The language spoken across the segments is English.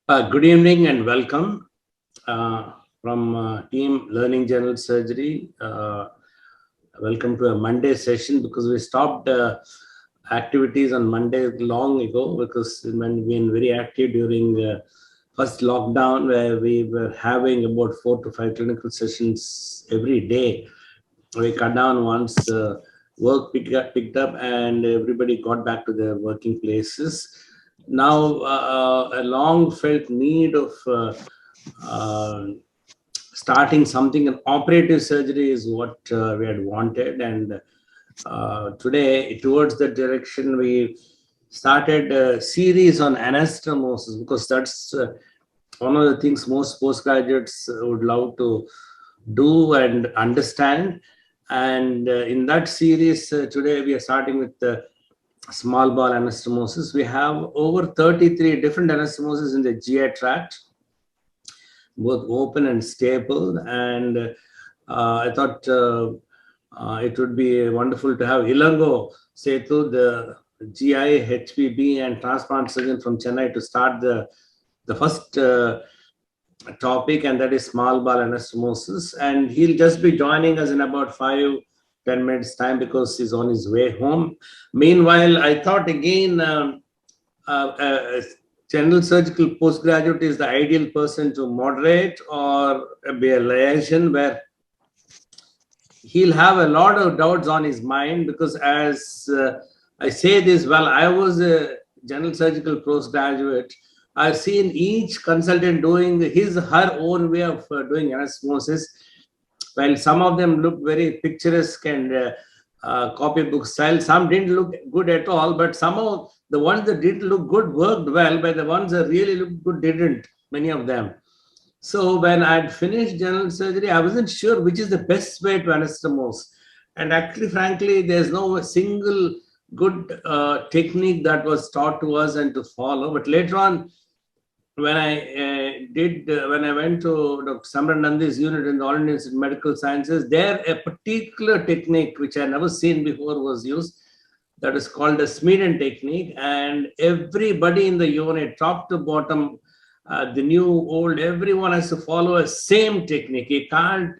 Good evening and welcome from Team Learning General Surgery. Welcome to a Monday session because we stopped activities on Monday long ago because we've been very active during first lockdown where we were having about 4 to 5 clinical sessions every day. We cut down once work picked up and everybody got back to their working places. Now, a long felt need of starting something, an operative surgery is what we had wanted. And today, towards that direction, we started a series on anastomosis because that's one of the things most postgraduates would love to do and understand. And in that series, today we are starting with the small bowel anastomosis. We have over 33 different anastomosis in the GI tract, both open and staple. And I thought it would be wonderful to have Ilango Sethu, the GI, HPB, and transplant surgeon from Chennai, to start the first topic, and that is small bowel anastomosis. And he'll just be joining us in about 5-10 minutes time because he's on his way home. Meanwhile, I thought again, a general surgical postgraduate is the ideal person to moderate or be a liaison, where he'll have a lot of doubts on his mind, because as I say this, well, I was a general surgical postgraduate. I've seen each consultant doing her own way of doing anastomosis. While some of them looked very picturesque and copybook style, some didn't look good at all, but somehow the ones that did look good worked well, but the ones that really looked good didn't, many of them. So when I'd finished general surgery, I wasn't sure which is the best way to anastomose. And actually, frankly, there's no single good technique that was taught to us and to follow. But later on, when I went to Dr. Samran Nandi's unit in the All India Institute of Medical Sciences, there a particular technique which I never seen before was used. That is called the Smeeden technique, and everybody in the unit, top to bottom, the new, old, everyone has to follow a same technique. You can't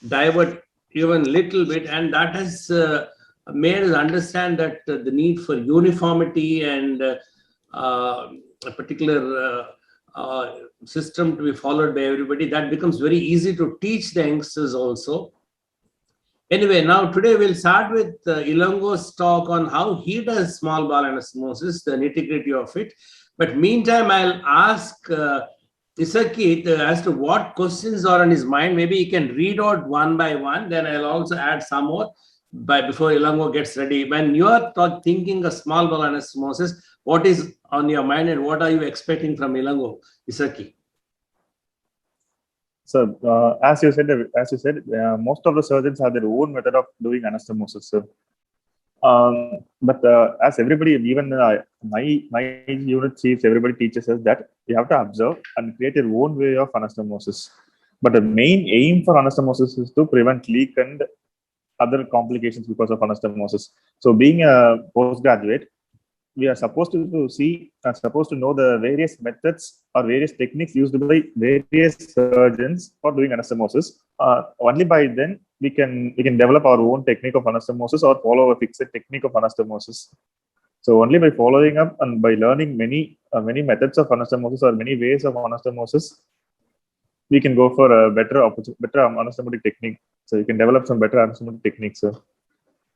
divert even little bit, and that has made us understand that the need for uniformity and a particular system to be followed by everybody, that becomes very easy to teach the youngsters also. Anyway, now today we'll start with Ilango's talk on how he does small bowel anastomosis, the nitty-gritty of it. But meantime, I'll ask Isaki as to what questions are on his mind. Maybe he can read out one by one. Then I'll also add some more before Ilango gets ready. When you are thinking of small bowel anastomosis, what is on your mind and what are you expecting from Ilango? Isaki. So, as you said, most of the surgeons have their own method of doing anastomosis. So, but as everybody, even my unit chiefs, everybody teaches us that you have to observe and create your own way of anastomosis. But the main aim for anastomosis is to prevent leak and other complications because of anastomosis. So, being a postgraduate, we are supposed to know the various methods or various techniques used by various surgeons for doing anastomosis. Only by then we can develop our own technique of anastomosis or follow a fixed technique of anastomosis. So only by following up and by learning many methods of anastomosis or many ways of anastomosis, we can go for a better anastomotic technique. So you can develop some better anastomotic techniques.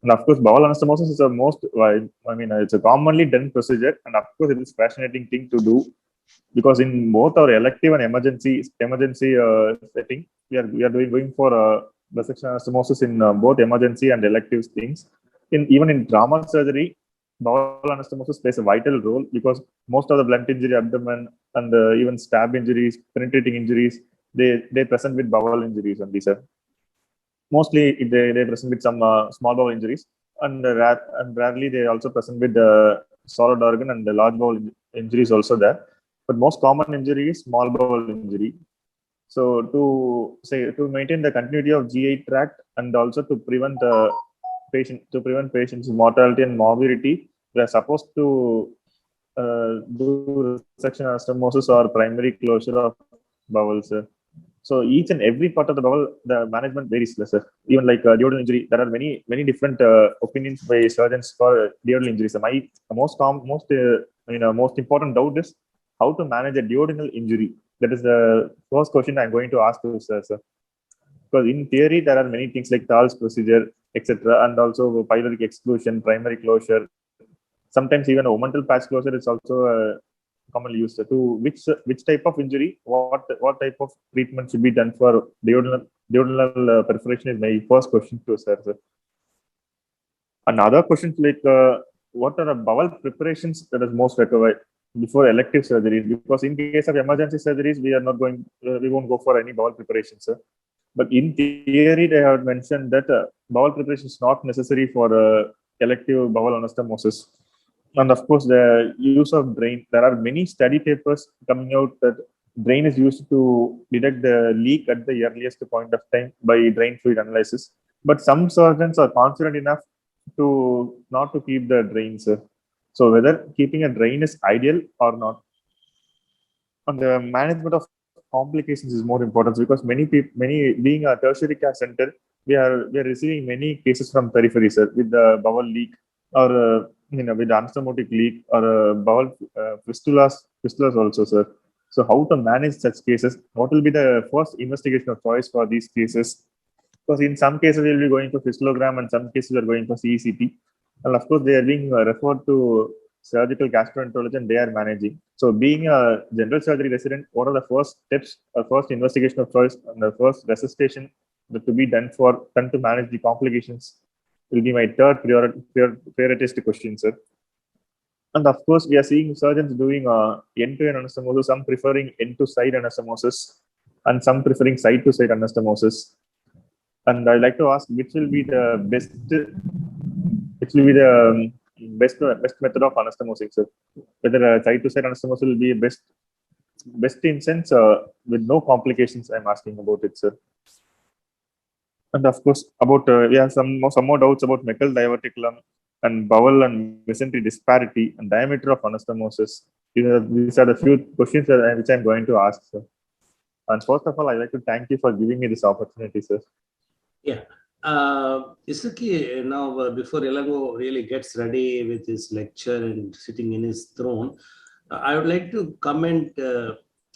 And of course, bowel anastomosis is the most, it's a commonly done procedure. And of course, it is a fascinating thing to do, because in both our elective and emergency setting, we are going for dissection anastomosis in both emergency and elective things. Even in trauma surgery, bowel anastomosis plays a vital role, because most of the blunt injury, abdomen, and even stab injuries, penetrating injuries, they present with bowel injuries, and these are mostly they present with some small bowel injuries, and rarely they also present with solid organ and the large bowel injuries also there. But most common injury is small bowel injury. So to maintain the continuity of GI tract and also to prevent patients' mortality and morbidity, we are supposed to do resection anastomosis or primary closure of bowels. So each and every part of the bowel, the management varies, sir. Even like duodenal injury, there are many different opinions by surgeons for duodenal injuries. So my most important doubt is how to manage a duodenal injury. That is the first question I'm going to ask to sir. Because in theory, there are many things like Thal's procedure, etc., and also pyloric exclusion, primary closure. Sometimes even a omental patch closure is also commonly used. To which type of injury, what type of treatment should be done for duodenal perforation is my first question to sir. Another question like what are the bowel preparations that is most required before elective surgeries? Because in case of emergency surgeries, we are not going, we won't go for any bowel preparations, sir. But in theory, they have mentioned that bowel preparation is not necessary for elective bowel anastomosis. And of course, the use of drain. There are many study papers coming out that drain is used to detect the leak at the earliest point of time by drain fluid analysis. But some surgeons are confident enough to not to keep the drains. So whether keeping a drain is ideal or not. And the management of complications is more important because many being a tertiary care center, we are receiving many cases from periphery, sir, with the bowel leak or with the anastomotic leak or bowel fistulas also, sir. So how to manage such cases? What will be the first investigation of choice for these cases? Because in some cases we will be going for fistulogram and some cases we are going for CECT. And of course, they are being referred to surgical gastroenterology and they are managing. So being a general surgery resident, what are the first steps, first investigation of choice and the first resuscitation that to be done to manage the complications will be my third prioritized question, sir. And of course, we are seeing surgeons doing end-to-end anastomosis, some preferring end-to-side anastomosis and some preferring side-to-side anastomosis. And I'd like to ask which will be the best method of anastomosis, sir. Whether side-to-side anastomosis will be best in sense with no complications. I'm asking about it, sir. And of course, about we have some more doubts about mecal diverticulum and bowel and mesentery disparity and diameter of anastomosis. These are the few questions which I'm going to ask, sir. And first of all, I'd like to thank you for giving me this opportunity, sir. Yeah. Isuki, now before Ilango really gets ready with his lecture and sitting in his throne, I would like to comment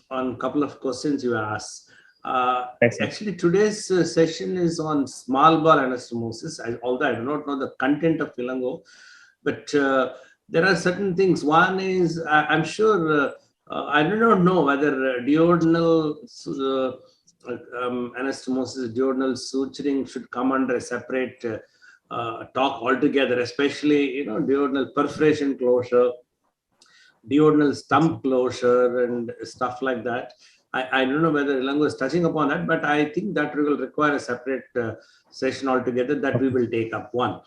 on a couple of questions you asked. Actually, today's session is on small bowel anastomosis, although I do not know the content of Ilango, but there are certain things. One is, I'm sure, I do not know whether duodenal anastomosis, duodenal suturing should come under a separate talk altogether, especially, duodenal perforation closure, duodenal stump closure and stuff like that. I don't know whether Ilango is touching upon that, but I think that we will require a separate session altogether that we will take up. One.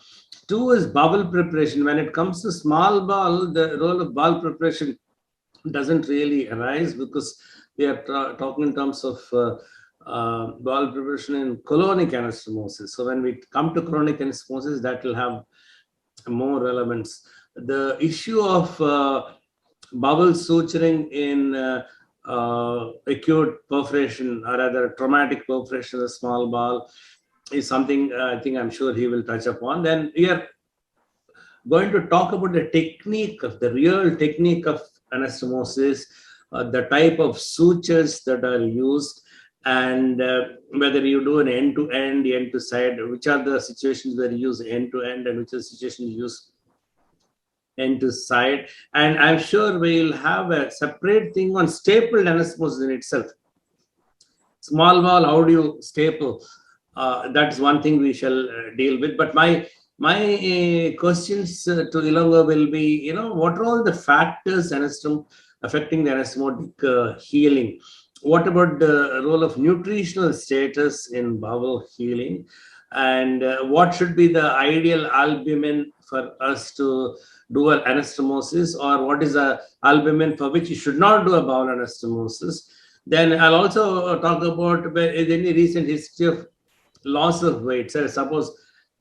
Two is bowel preparation. When it comes to small bowel, the role of bowel preparation doesn't really arise because we are talking in terms of bowel preparation in colonic anastomosis. So when we come to chronic anastomosis, that will have more relevance. The issue of bowel suturing in acute perforation or rather traumatic perforation of the small bowel is something I'm sure he will touch upon. Then we are going to talk about the real technique of anastomosis, the type of sutures that are used, and whether you do an end-to-end, end-to-side, which are the situations where you use end-to-end and which are the situations you use end-to-side. And I'm sure we'll have a separate thing on stapled anastomosis in itself. Small bowel, how do you staple? That's one thing we shall deal with. But my questions to Ilango will be, what are all the factors affecting the anastomotic healing? What about the role of nutritional status in bowel healing? And what should be the ideal albumin for us to do an anastomosis, or what is the albumin for which you should not do a bowel anastomosis? Then I'll also talk about any recent history of loss of weight. So suppose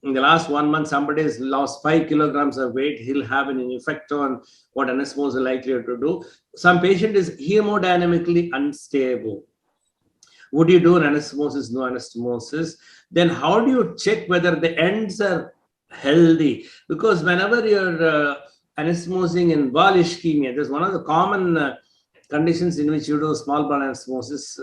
in the last 1 month, somebody has lost 5 kilograms of weight, he'll have an effect on what anastomosis is likely to do. Some patient is hemodynamically unstable. Would you do an anastomosis, no anastomosis? Then how do you check whether the ends are healthy? Because whenever you're anastomosing in bowel ischemia, there's one of the common conditions in which you do small bowel anastomosis.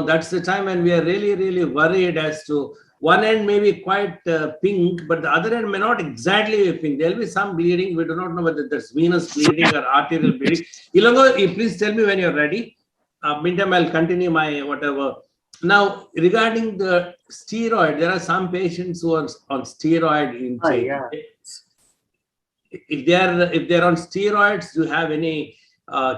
That's the time when we are really, really worried as to one end may be quite pink, but the other end may not exactly be pink. There will be some bleeding. We do not know whether there's venous bleeding or arterial bleeding. Ilango, please tell me when you're ready. Meantime, I'll continue my whatever. Now, regarding the steroid, there are some patients who are on steroid intake. Yeah. If they're on steroids, do you have any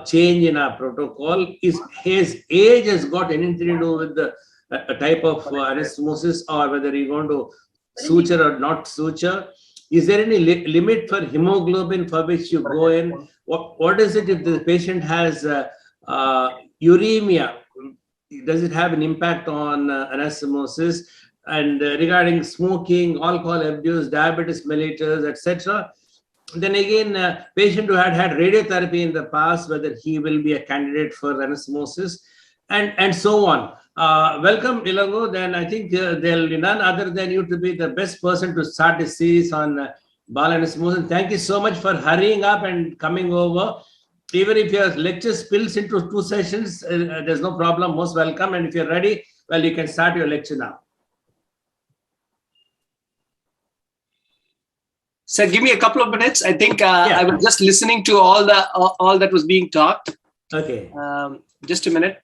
change in our protocol? His age has got anything to do with the a type of anastomosis, or whether you're going to suture or not suture? Is there any limit for hemoglobin for which you go in? What is it if the patient has uremia? Does it have an impact on anastomosis? And regarding smoking, alcohol abuse, diabetes mellitus, etc. Then again, patient who had radiotherapy in the past, whether he will be a candidate for anastomosis, and so on. Welcome, Ilango. Then I think there'll be none other than you to be the best person to start this series on bowel anastomosis. Thank you so much for hurrying up and coming over. Even if your lecture spills into 2 sessions, there's no problem. Most welcome. And if you're ready, well, you can start your lecture now. So give me a couple of minutes. I think I was just listening to all that was being talked. Okay. Just a minute.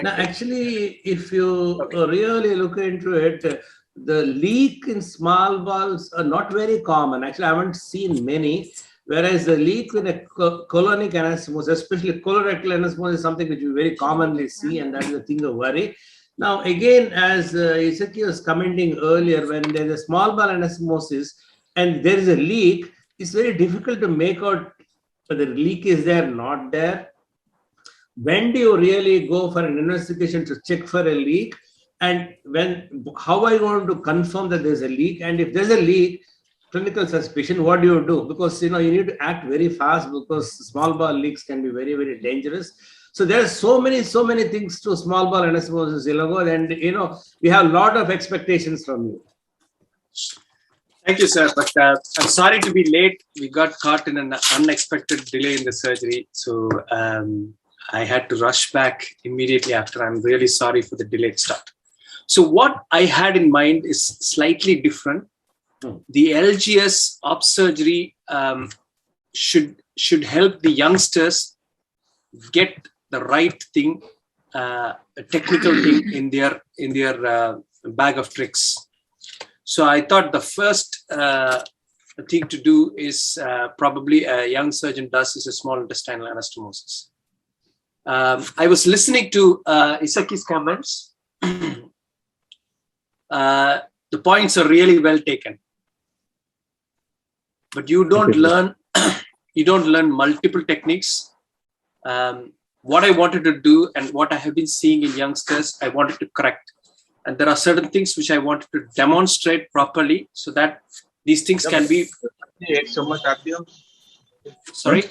Now, actually, if you really look into it, the leak in small bowels are not very common. Actually, I haven't seen many. Whereas the leak in a colonic anastomosis, especially colorectal anastomosis, is something which we very commonly see, and that is a thing of worry. Now, again, as Isaki was commenting earlier, when there is a small bowel anastomosis and there is a leak, it's very difficult to make out whether the leak is there or not there. When do you really go for an investigation to check for a leak? And how are you going to confirm that there's a leak? And if there's a leak, clinical suspicion, what do you do? Because you need to act very fast, because small bowel leaks can be very, very dangerous. So there are so many things to small bowel anastomosis, Ilango, and we have a lot of expectations from you. Thank you, sir. But I'm sorry to be late. We got caught in an unexpected delay in the surgery, so I had to rush back immediately after. I'm really sorry for the delayed start. So what I had in mind is slightly different. The LGS op surgery should help the youngsters get the right thing, a technical thing in their bag of tricks. So I thought the first thing to do is probably a young surgeon does is a small intestinal anastomosis. I was listening to Isaki's comments. The points are really well taken, but you don't learn multiple techniques. What I wanted to do and what I have been seeing in youngsters, I wanted to correct. And there are certain things which I wanted to demonstrate properly so that these things can be. Sorry.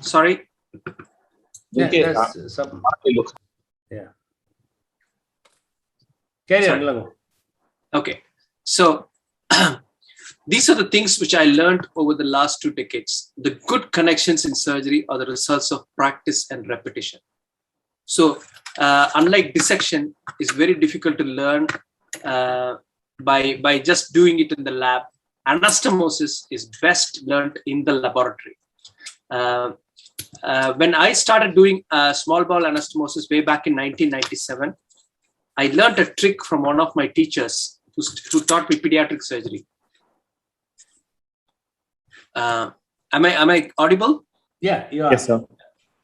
Sorry. Yeah. Carry on. Okay. So these are the things which I learned over the last 2 decades. The good connections in surgery are the results of practice and repetition. So unlike dissection, it's very difficult to learn by just doing it in the lab. Anastomosis is best learned in the laboratory. When I started doing small bowel anastomosis way back in 1997, I learned a trick from one of my teachers who taught me pediatric surgery. Am I audible? Yeah, you are. Yes, sir.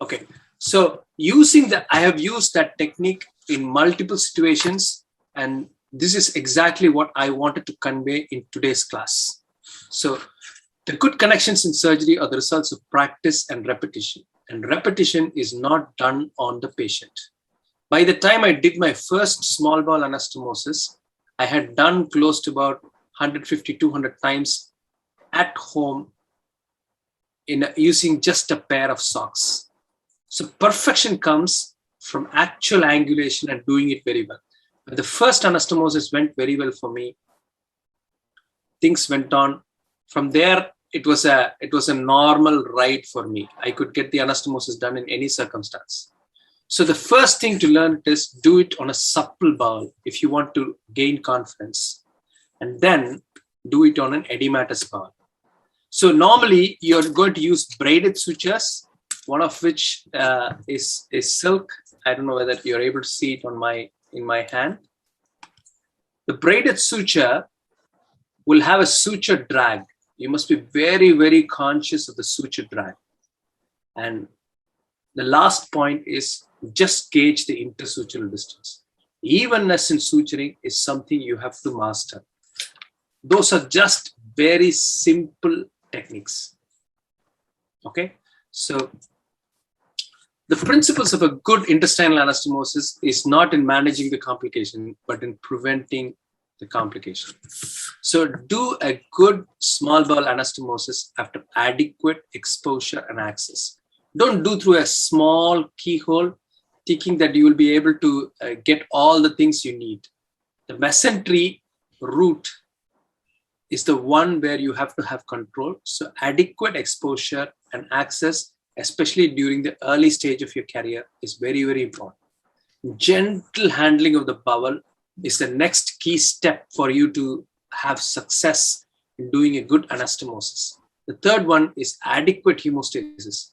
Okay. So I have used that technique in multiple situations, and this is exactly what I wanted to convey in today's class. So the good connections in surgery are the results of practice and repetition. And repetition is not done on the patient. By the time I did my first small bowel anastomosis, I had done close to about 150, 200 times at home using just a pair of socks. So perfection comes from actual angulation and doing it very well. But the first anastomosis went very well for me. Things went on. From there, it was a normal ride for me. I could get the anastomosis done in any circumstance. So the first thing to learn is do it on a supple bowel if you want to gain confidence, and then do it on an edematous bowel. So normally you're going to use braided sutures, one of which is silk. I don't know whether you're able to see it in my hand. The braided suture will have a suture drag. You must be very, very conscious of the suture drag. And the last point is just gauge the intersutural distance. Evenness in suturing is something you have to master. Those are just very simple techniques. Okay, so the principles of a good intestinal anastomosis is not in managing the complication, but in preventing the complication. So do a good small bowel anastomosis after adequate exposure and access. Don't do through a small keyhole, thinking that you will be able to get all the things you need. The mesentery route is the one where you have to have control. So adequate exposure and access, especially during the early stage of your career, is very, very important. Gentle handling of the bowel is the next key step for you to have success in doing a good anastomosis. The third one is adequate hemostasis.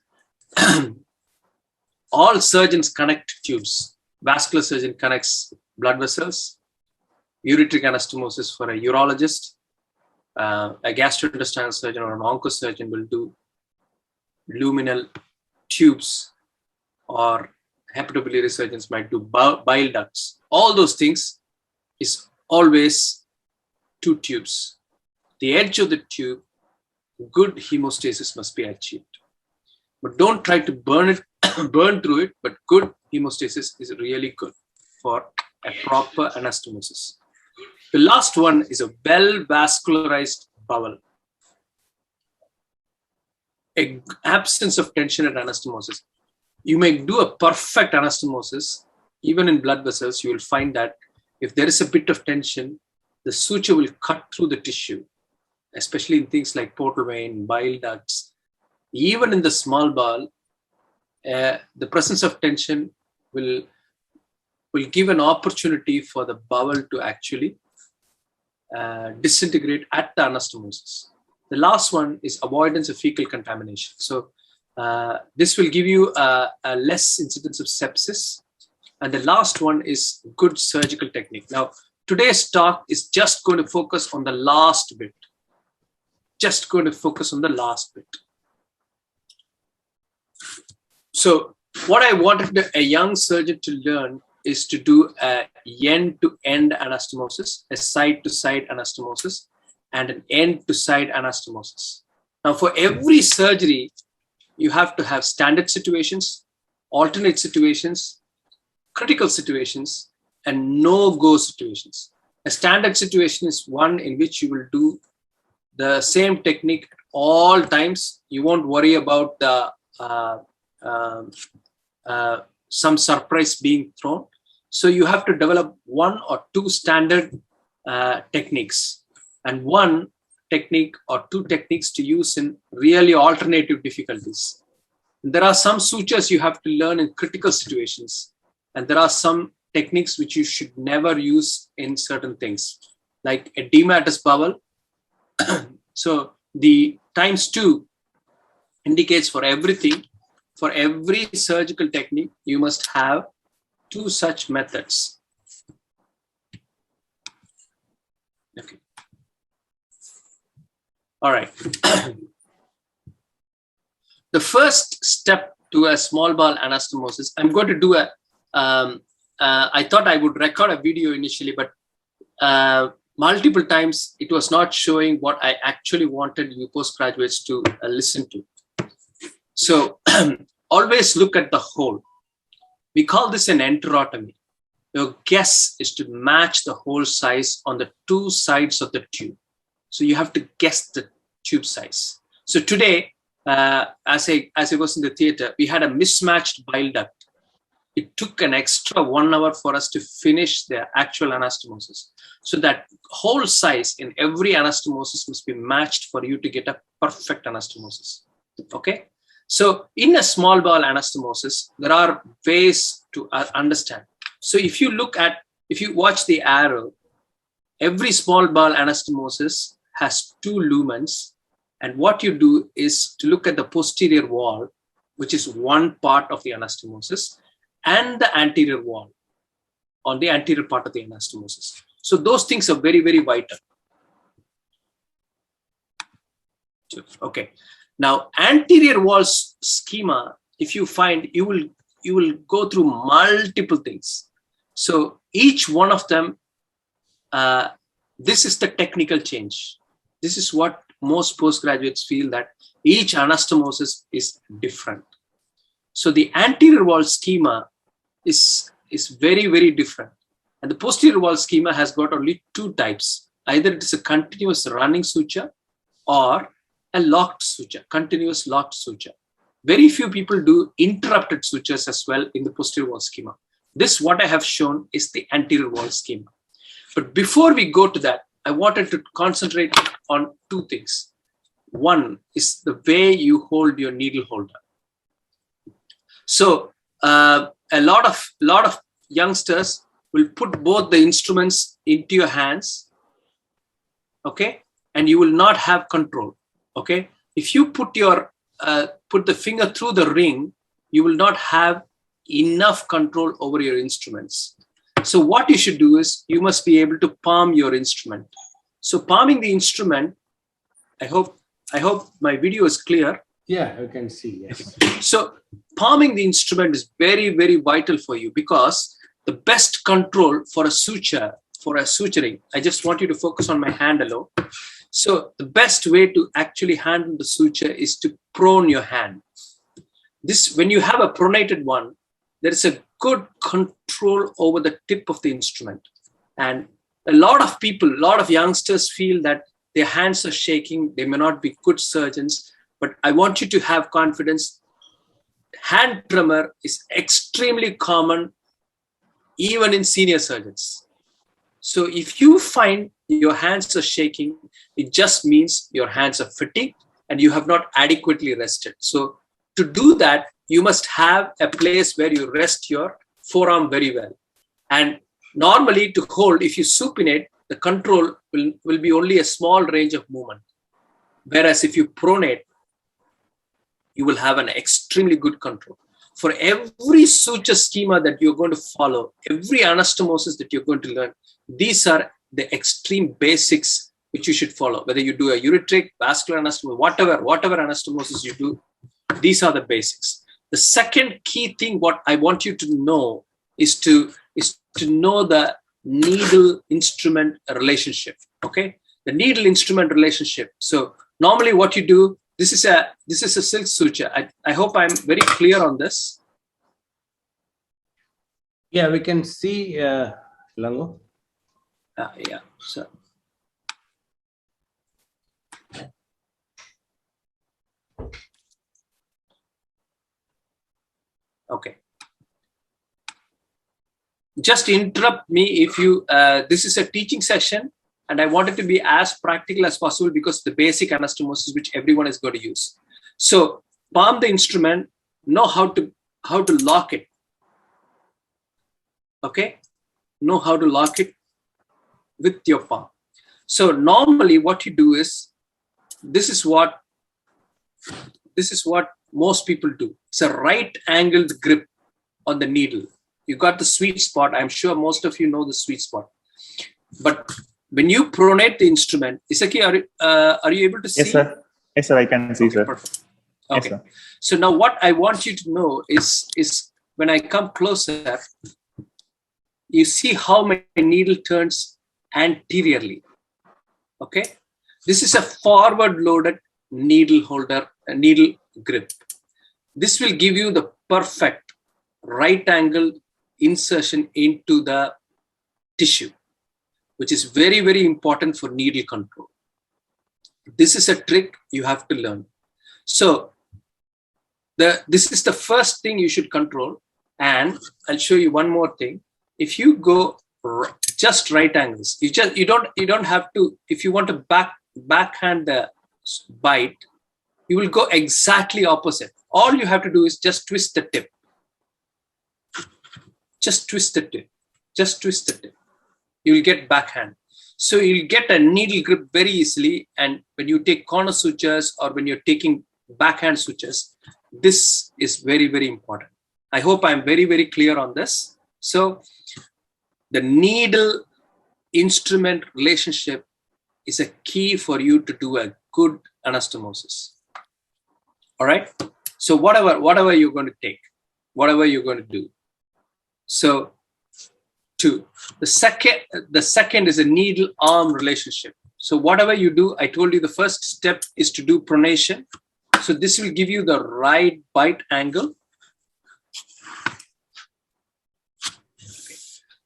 All surgeons connect tubes. Vascular surgeon connects blood vessels. Ureteric anastomosis for a urologist. A gastrointestinal surgeon or an oncosurgeon will do luminal tubes, or hepatobiliary surgeons might do bile ducts. All those things is always two tubes. The edge of the tube, good hemostasis must be achieved. But don't try to burn through it, but good hemostasis is really good for a proper anastomosis. The last one is a well-vascularized bowel. An absence of tension at anastomosis. You may do a perfect anastomosis, even in blood vessels, you will find that if there is a bit of tension, the suture will cut through the tissue, especially in things like portal vein, bile ducts. Even in the small bowel, the presence of tension will give an opportunity for the bowel to actually disintegrate at the anastomosis. The last one is avoidance of fecal contamination. So this will give you a less incidence of sepsis. And the last one is good surgical technique. Now, today's talk is just going to focus on the last bit. Just going to focus on the last bit. So what I wanted a young surgeon to learn is to do an end-to-end anastomosis, a side-to-side anastomosis, and an end-to-side anastomosis. Now, for every surgery, you have to have standard situations, alternate situations, critical situations, and no-go situations. A standard situation is one in which you will do the same technique at all times. You won't worry about the some surprise being thrown. So you have to develop one or two standard techniques, and one technique or two techniques to use in really alternative difficulties. There are some sutures you have to learn in critical situations, and there are some techniques which you should never use in certain things, like edematous bowel. So the ×2 indicates for everything. For every surgical technique, you must have two such methods. Okay. All right. The first step to a small bowel anastomosis, I'm going to do I thought I would record a video initially, but multiple times it was not showing what I actually wanted you postgraduates to listen to. So always look at the whole. We call this an enterotomy. Your guess is to match the hole size on the two sides of the tube. So you have to guess the tube size. So today, as I was in the theater, we had a mismatched bile duct. It took an extra 1 hour for us to finish the actual anastomosis. So that whole size in every anastomosis must be matched for you to get a perfect anastomosis. Okay. So in a small bowel anastomosis, there are ways to understand. So if you watch the arrow, every small bowel anastomosis has 2 lumens. And what you do is to look at the posterior wall, which is one part of the anastomosis, and the anterior wall on the anterior part of the anastomosis. So those things are very, very vital. Okay. Now, anterior wall schema, if you find, you will go through multiple things. So each one of them, this is the technical change. This is what most postgraduates feel, that each anastomosis is different. So the anterior wall schema is very, very different. And the posterior wall schema has got only 2 types. Either it is a continuous running suture or a locked suture, continuous locked suture. Very few people do interrupted sutures as well in the posterior wall schema. This, what I have shown, is the anterior wall schema. But before we go to that, I wanted to concentrate on 2 things. One is the way you hold your needle holder. So a lot of youngsters will put both the instruments into your hands, okay, and you will not have control. Okay, if you put the finger through the ring, you will not have enough control over your instruments. So what you should do is you must be able to palm your instrument. So palming the instrument, I hope my video is clear. Yeah, you can see. Yes. So palming the instrument is very, very vital for you, because the best control for a suturing, I just want you to focus on my hand alone. So the best way to actually handle the suture is to prone your hand. This, when you have a pronated one, there is a good control over the tip of the instrument. And a lot of people, a lot of youngsters feel that their hands are shaking. They may not be good surgeons, but I want you to have confidence. Hand tremor is extremely common, even in senior surgeons. So if you find your hands are shaking, it just means your hands are fatigued and you have not adequately rested. So to do that, you must have a place where you rest your forearm very well. And normally to hold, if you supinate, the control will be only a small range of movement. Whereas if you pronate, you will have an extremely good control. For every suture schema that you're going to follow, every anastomosis that you're going to learn, these are the extreme basics which you should follow. Whether you do a ureteric, vascular anastomosis, whatever anastomosis you do, these are the basics. The second key thing what I want you to know is to know the needle instrument relationship. Okay, the needle instrument relationship. So normally what you do, this is a silk suture. I hope I'm very clear on this. Yeah, we can see Ilango. Yeah, so. Okay. Just interrupt me if you, this is a teaching session and I want it to be as practical as possible, because the basic anastomosis which everyone is going to use. So palm the instrument, know how to lock it. Okay. Know how to lock it with your palm. So normally what you do is, this is what most people do. It's a right angled grip on the needle. You got the sweet spot. I'm sure most of you know the sweet spot. But when you pronate the instrument, Isaki, are you able to see? Yes, sir. Yes, sir. I can see, okay, sir. Perfect. Okay. Yes, sir. So now what I want you to know is when I come closer, you see how my needle turns anteriorly. Okay. This is a forward loaded needle holder, a needle grip. This will give you the perfect right angle insertion into the tissue, which is very, very important for needle control. This is a trick you have to learn. So this is the first thing you should control. And I'll show you one more thing. If you go just right angles, you don't have to. If you want to backhand the bite, you will go exactly opposite. All you have to do is just twist the tip. Just twist the tip. Just twist the tip. You will get backhand. So you'll get a needle grip very easily. And when you take corner sutures or when you're taking backhand sutures, this is very, very important. I hope I'm very, very clear on this. So the needle instrument relationship is a key for you to do a good anastomosis. All right. So whatever you're going to take, whatever you're going to do. So the second is a needle arm relationship. So whatever you do, I told you the first step is to do pronation. So this will give you the right bite angle.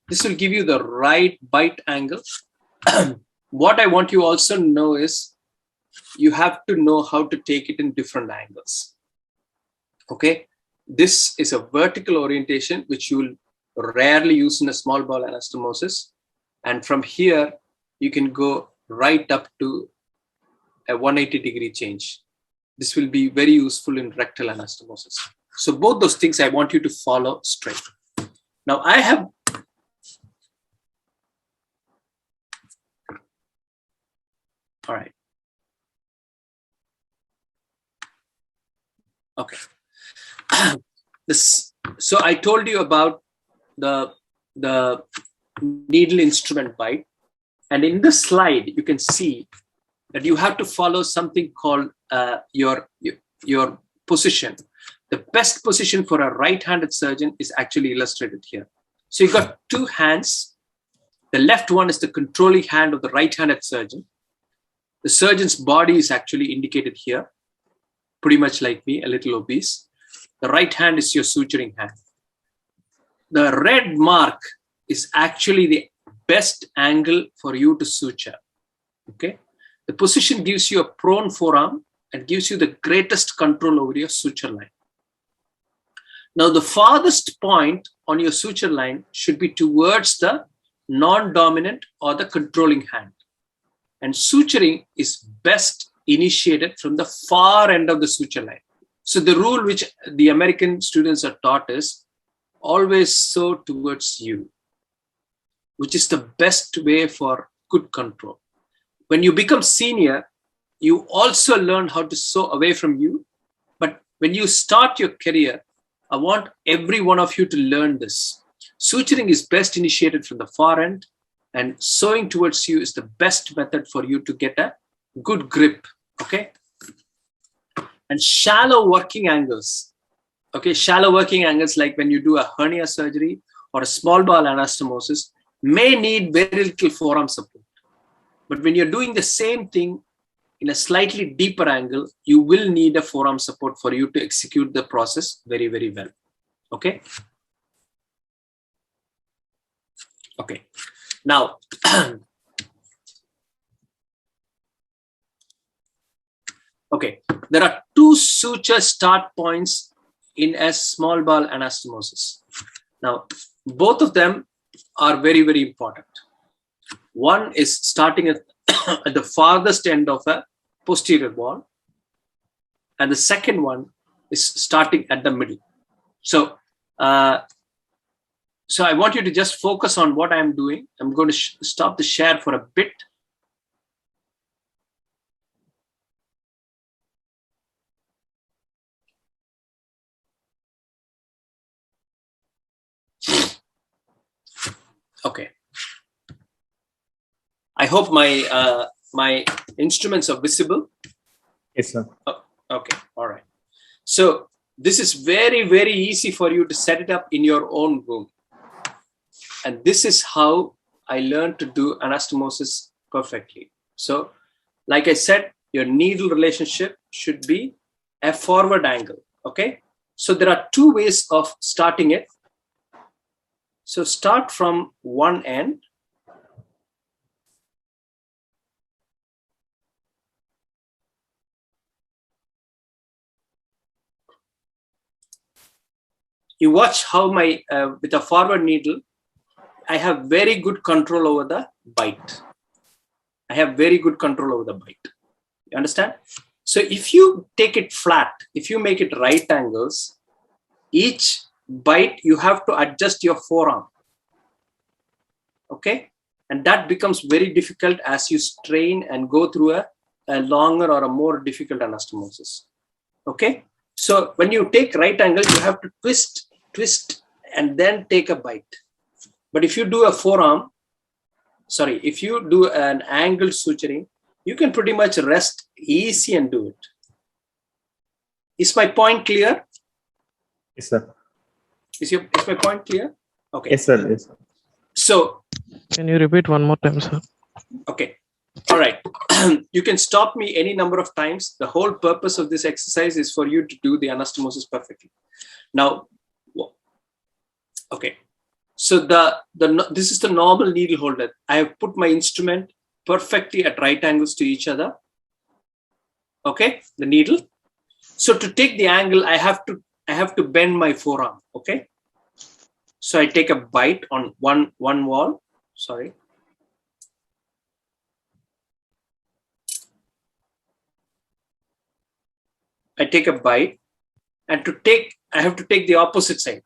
This will give you the right bite angle. What I want you also to know is you have to know how to take it in different angles. Okay. This is a vertical orientation, which you will rarely use in a small bowel anastomosis. And from here, you can go right up to a 180-degree change. This will be very useful in rectal anastomosis. So both those things I want you to follow straight. Now I have all right. Okay. So I told you about the needle instrument bite. And in this slide, you can see that you have to follow something called your position. The best position for a right-handed surgeon is actually illustrated here. So you've got two hands. The left one is the controlling hand of the right-handed surgeon. The surgeon's body is actually indicated here, pretty much like me, a little obese. The right hand is your suturing hand. The red mark is actually the best angle for you to suture. Okay. The position gives you a prone forearm and gives you the greatest control over your suture line. Now, the farthest point on your suture line should be towards the non-dominant or the controlling hand. And suturing is best initiated from the far end of the suture line. So the rule which the American students are taught is always sew towards you, which is the best way for good control. When you become senior, you also learn how to sew away from you. But when you start your career, I want every one of you to learn this. Suturing is best initiated from the far end, and sewing towards you is the best method for you to get a good grip. Okay. And shallow working angles. Okay. Shallow working angles, like when you do a hernia surgery or a small bowel anastomosis, may need very little forearm support. But when you're doing the same thing in a slightly deeper angle, you will need a forearm support for you to execute the process very, very well. Okay. Okay. Now, okay, there are two suture start points in a small bowel anastomosis. Now, both of them are very, very important. One is starting at, at the farthest end of a posterior wall, and the second one is starting at the middle. So, so I want you to just focus on what I'm doing. I'm going to stop the share for a bit. Okay. I hope my my instruments are visible. Yes, sir. Oh, okay. All right. So this is very, very easy for you to set it up in your own room. And this is how I learned to do anastomosis perfectly. So, like I said, your needle relationship should be a forward angle. Okay. So there are two ways of starting it. So start from one end. You watch how my, with a forward needle, I have very good control over the bite. I have very good control over the bite. You understand? So if you take it flat, if you make it right angles, each bite, you have to adjust your forearm. Okay? And that becomes very difficult as you strain and go through a longer or a more difficult anastomosis. Okay? So when you take right angle, you have to twist, and then take a bite. But if you do a forearm, sorry, if you do an angled suturing, you can pretty much rest easy and do it. Is my point clear? Yes, sir. Is my point clear? Okay. Yes, sir. Yes, sir. So, can you repeat one more time, sir? Okay. All right. You can stop me any number of times. The whole purpose of this exercise is for you to do the anastomosis perfectly. Now, okay. So this is the normal needle holder. I have put my instrument perfectly at right angles to each other. Okay, the needle. So to take the angle, I have to bend my forearm. Okay. So I take a bite on one wall. Sorry. I take a bite, and I have to take the opposite side.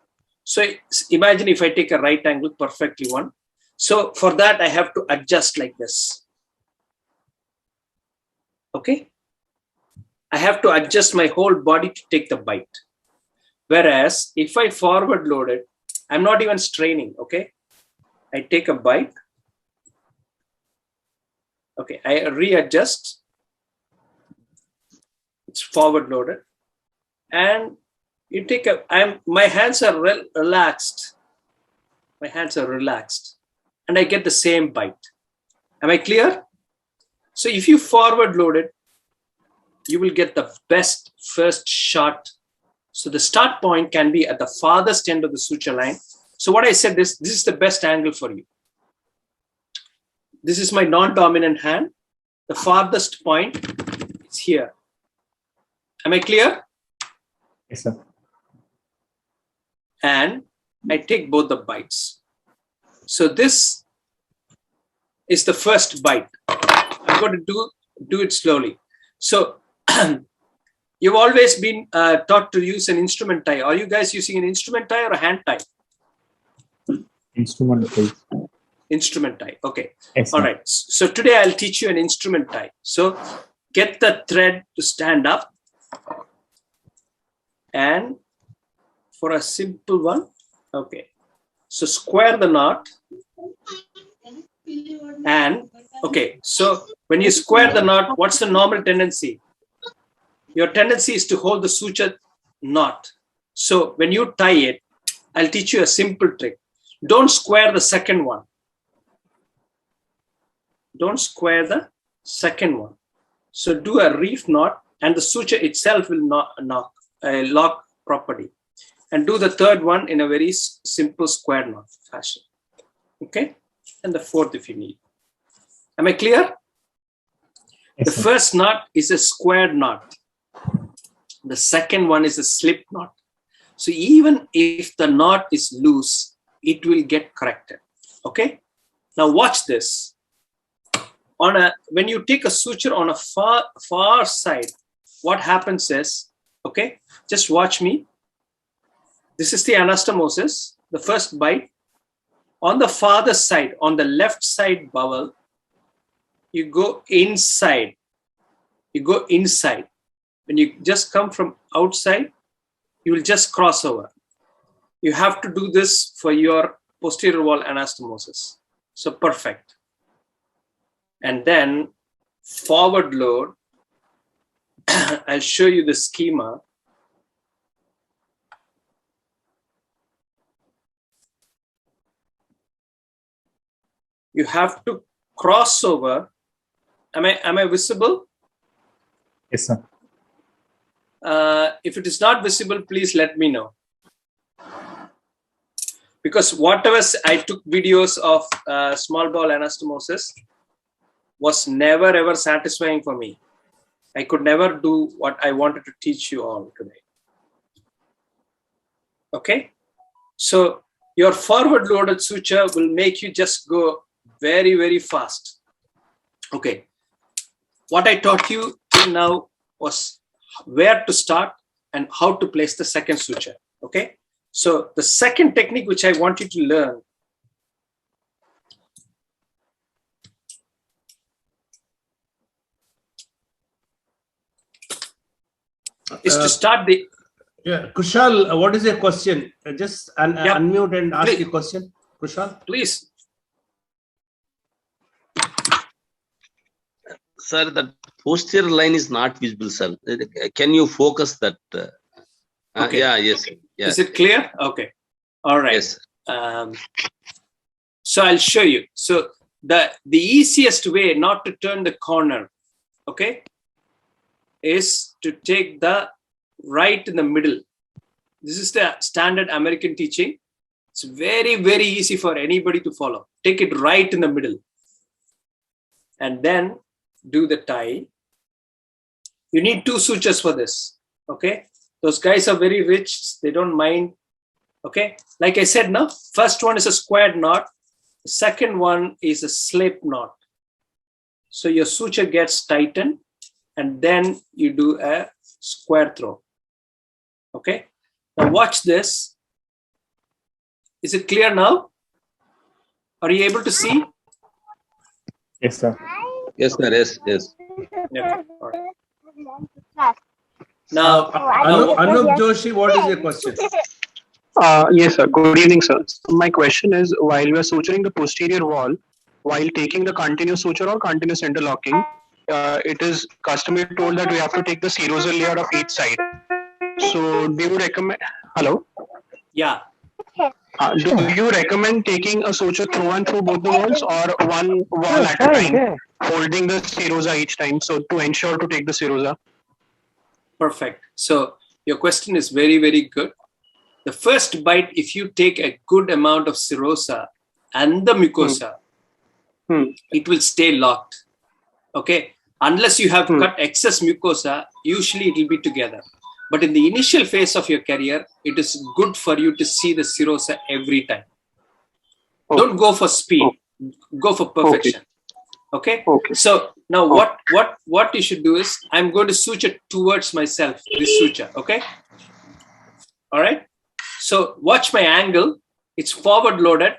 So imagine if I take a right angle, perfectly one. So for that, I have to adjust like this. Okay. I have to adjust my whole body to take the bite. Whereas if I forward load it, I'm not even straining. Okay. I take a bite. Okay. I readjust. It's forward loaded. And you take my hands are relaxed. My hands are relaxed. And I get the same bite. Am I clear? So if you forward load it, you will get the best first shot. So the start point can be at the farthest end of the suture line. So what I said is, this is the best angle for you. This is my non-dominant hand. The farthest point is here. Am I clear? Yes, sir. And I take both the bites. So this is the first bite. I'm going to do it slowly. So you've always been taught to use an instrument tie. Are you guys using an instrument tie or a hand tie? Instrument tie. Instrument tie. Okay. Yes, all right. So today I'll teach you an instrument tie. So get the thread to stand up. And for a simple one, okay. So square the knot. And okay, so when you square the knot, what's the normal tendency? Your tendency is to hold the suture knot. So when you tie it, I'll teach you a simple trick. Don't square the second one. Don't square the second one. So do a reef knot, and the suture itself will lock properly. And do the third one in a very simple square knot fashion. Okay? And the fourth if you need. Am I clear? Yes, the sir. first knot is a squared knot. The second one is a slip knot. So even if the knot is loose, it will get corrected. Okay? Now watch this. When you take a suture on a far side, what happens is, okay, just watch me. This is the anastomosis, the first bite. On the farther side, on the left side bowel, you go inside. You go inside. When you just come from outside, you will just cross over. You have to do this for your posterior wall anastomosis. So perfect. And then forward load. I'll show you the schema. You have to cross over. Am I visible? Yes, sir. if it is not visible, please let me know. Because whatever I took videos of small bowel anastomosis was never ever satisfying for me. I could never do what I wanted to teach you all today. Okay, so your forward loaded suture will make you just go very, very fast. Okay, what I taught you till now was where to start and how to place the second suture. Okay, so the second technique which I want you to learn is to start the. Yeah, Kushal, what is your question? Just unmute and ask your question, Kushal. Please. Sir, the posterior line is not visible, sir. Can you focus that? Okay. Yeah, yes. Yeah. Is it clear? Okay. All right. Yes. So I'll show you. So the easiest way not to turn the corner, okay, is to take the right in the middle. This is the standard American teaching. It's very, very easy for anybody to follow. Take it right in the middle. And then do the tie. You need 2 sutures for this. Okay. Those guys are very rich. They don't mind. Okay. Like I said, now, first one is a squared knot. The second one is a slip knot. So your suture gets tightened and then you do a square throw. Okay. Now watch this. Is it clear now? Are you able to see? Yes, sir. Yes, sir. Yes, yes. Yeah. All right. Now, Anup Joshi, what is your question? Yes, sir. Good evening, sir. My question is, while we are suturing the posterior wall, while taking the continuous suture or continuous interlocking, it is customary told that we have to take the serosal layer of each side. So, do you recommend? Hello. yeah. Do you recommend taking a suture through and through both the walls, or one wall at a time, holding the serosa each time? So, to ensure to take the serosa. Perfect. So your question is very, very good. The first bite, if you take a good amount of serosa and the mucosa, it will stay locked. Okay. Unless you have cut excess mucosa, usually it will be together. But in the initial phase of your career, it is good for you to see the serosa every time. Don't go for speed. Go for perfection. Okay. So now what you should do is, I'm going to suture towards myself, this suture. Okay. All right. So watch my angle. It's forward loaded.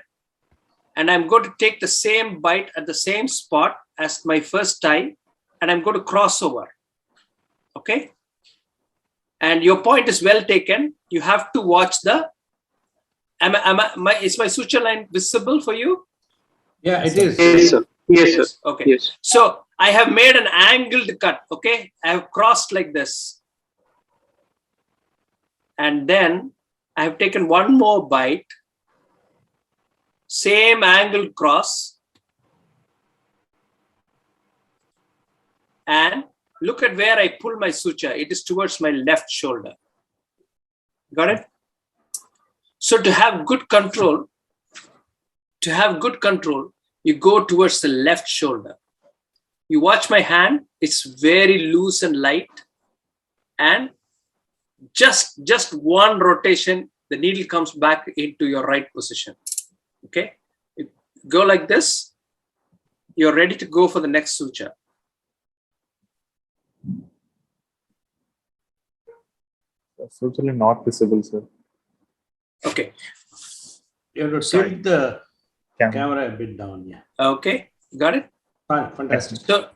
And I'm going to take the same bite at the same spot as my first tie. And I'm going to cross over. Okay. And your point is well taken. You have to watch the, is my suture line visible for you? Yeah, it is. Yes, sir. Yes, sir. Okay. Yes. So I have made an angled cut. Okay. I have crossed like this. And then I have taken one more bite. Same angled cross. And look at where I pull my suture. It is towards my left shoulder. Got it? So to have good control, you go towards the left shoulder. You watch my hand. It's very loose and light. And just one rotation, the needle comes back into your right position. Okay? You go like this. You're ready to go for the next suture. That's totally not visible, sir. Okay. You have to tilt the camera a bit down. Yeah. Okay. Got it? Fine. Fantastic. So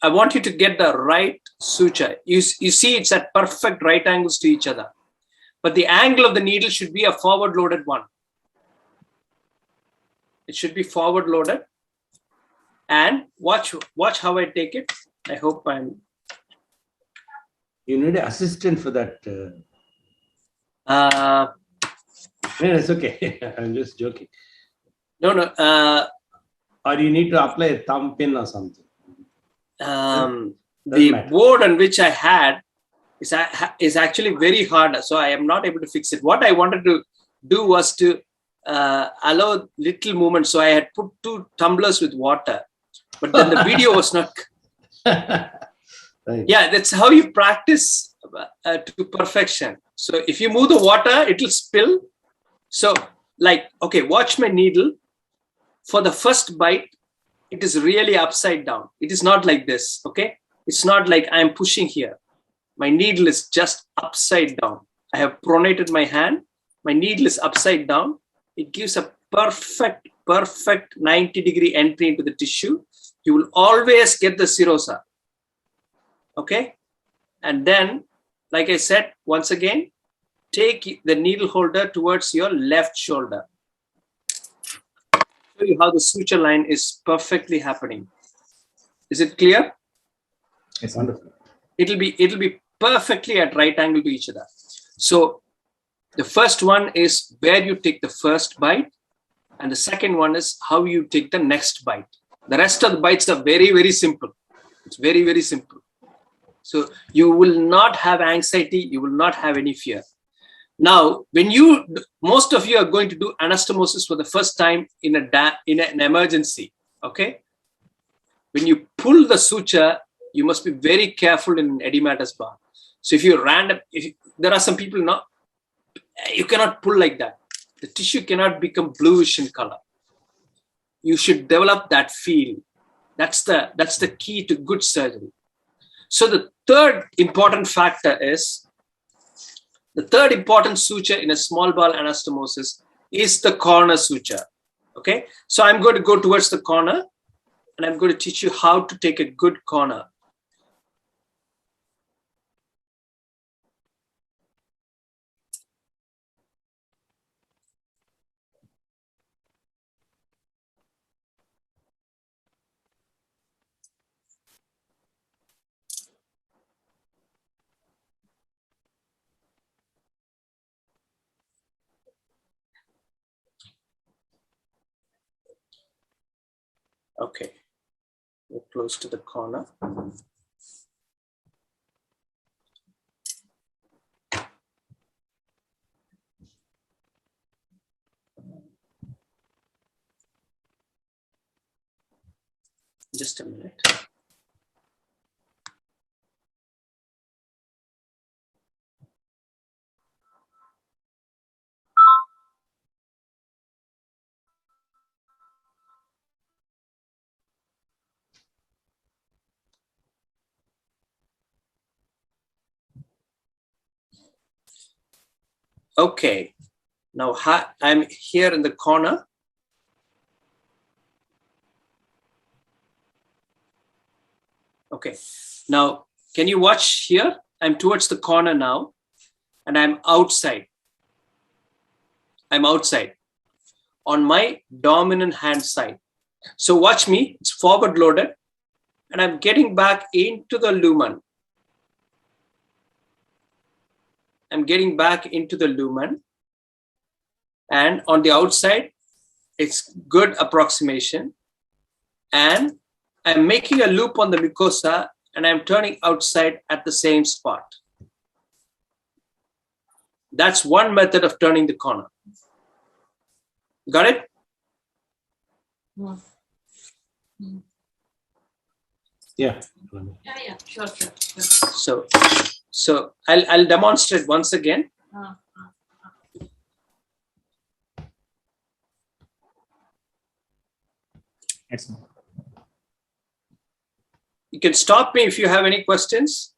I want you to get the right suture. You see it's at perfect right angles to each other. But the angle of the needle should be a forward loaded one. It should be forward loaded. And watch how I take it. I hope I'm... You need an assistant for that. Yeah, it's okay. I'm just joking. No. Or you need to apply a thumb pin or something. The board on which I had is actually very hard. So I am not able to fix it. What I wanted to do was to allow little movement. So I had put 2 tumblers with water, but then the video was not. Right. Yeah, that's how you practice to perfection. So if you move the water, it will spill. So like, okay, watch my needle. For the first bite, it is really upside down. It is not like this, okay? It's not like I'm pushing here. My needle is just upside down. I have pronated my hand. My needle is upside down. It gives a perfect 90-degree entry into the tissue. You will always get the serosa. Okay? And then, like I said, once again, take the needle holder towards your left shoulder. Show you how the suture line is perfectly happening. Is it clear? It's Wonderful. It'll be perfectly at right angle to each other. So the first one is where you take the first bite, and the second one is how you take the next bite. The rest of the bites are very, very simple. It's very, very simple. So you will not have anxiety. You will not have any fear. Now, when most of you are going to do anastomosis for the first time in an emergency, okay? When you pull the suture, you must be very careful in an edematous bar. So if there are some people now, you cannot pull like that. The tissue cannot become bluish in color. You should develop that feel. That's the key to good surgery. So the third important factor is, the third important suture in a small bowel anastomosis is the corner suture. Okay, so I'm going to go towards the corner, and I'm going to teach you how to take a good corner. Okay, we're close to the corner. Just a minute. Okay, now I'm here in the corner. Okay, now can you watch here? I'm towards the corner now, and I'm outside. I'm outside on my dominant hand side. So watch me, it's forward loaded, and I'm getting back into the lumen. I'm getting back into the lumen, and on the outside, it's good approximation. And I'm making a loop on the mucosa, and I'm turning outside at the same spot. That's one method of turning the corner. Got it? Yeah. Yeah, sure. So I'll demonstrate once again. excellent. You can stop me if you have any questions.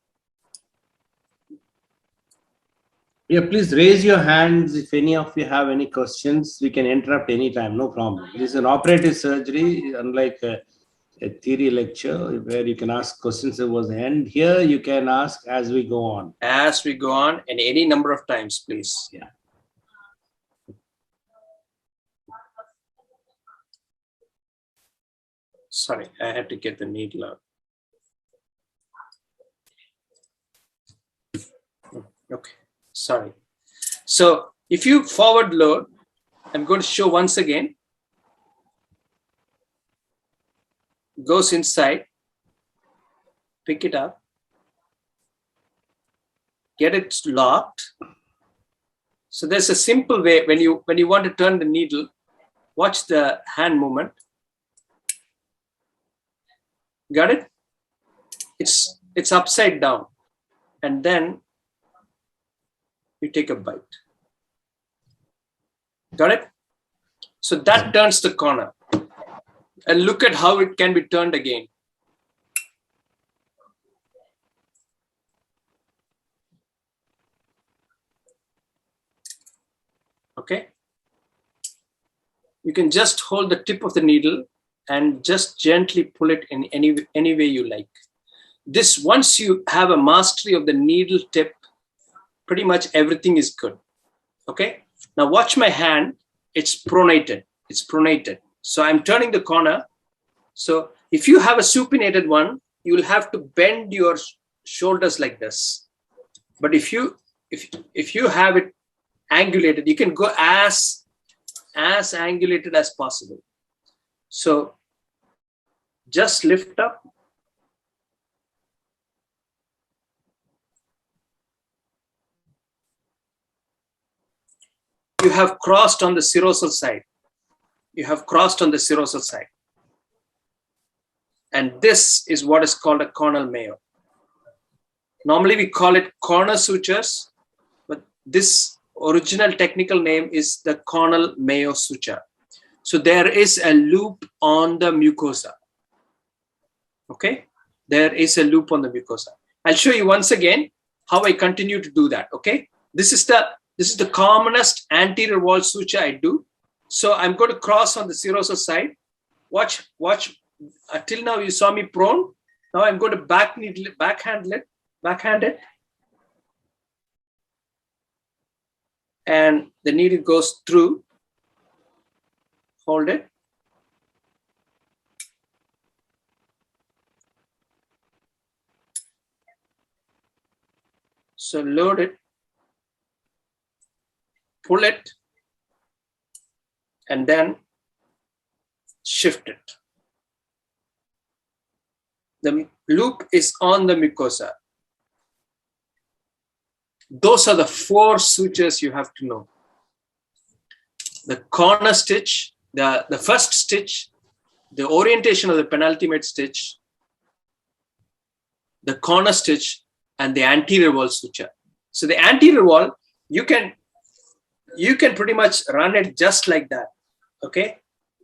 Yeah, please raise your hands if any of you have any questions. We can interrupt anytime, no problem. This is an operative surgery, unlike a theory lecture where you can ask questions towards the end. Here you can ask as we go on. As we go on, and any number of times, please. Yeah. Sorry, I had to get the needle out. Okay, sorry. So if you forward load, I'm going to show once again. Goes inside, pick it up, get it locked. So there's a simple way when you want to turn the needle, watch the hand movement. Got it? It's upside down, and then you take a bite. Got it? So that turns the corner. And look at how it can be turned again. Okay? You can just hold the tip of the needle and just gently pull it in any way you like. This, once you have a mastery of the needle tip, pretty much everything is good. Okay? Now watch my hand. It's pronated. It's pronated. So I'm turning the corner. So if you have a supinated one, you will have to bend your shoulders like this. But if you have it angulated, you can go as angulated as possible. So just lift up. You have crossed on the serosal side. You have crossed on the serosal side. And this is what is called a cornal mayo. Normally we call it corner sutures, but this original technical name is the cornal mayo suture. So there is a loop on the mucosa. Okay, there is a loop on the mucosa. I'll show you once again how I continue to do that. Okay, this is the commonest anterior wall suture I do. So I'm going to cross on the serosal side. Watch. Till now you saw me prone. Now I'm going to backhand it. And the needle goes through. Hold it. So load it. Pull it. And then shift it. The loop is on the mucosa. Those are the 4 sutures you have to know. The corner stitch, the first stitch, the orientation of the penultimate stitch, the corner stitch, and the anterior wall suture. So the anterior wall, you can pretty much run it just like that. Okay.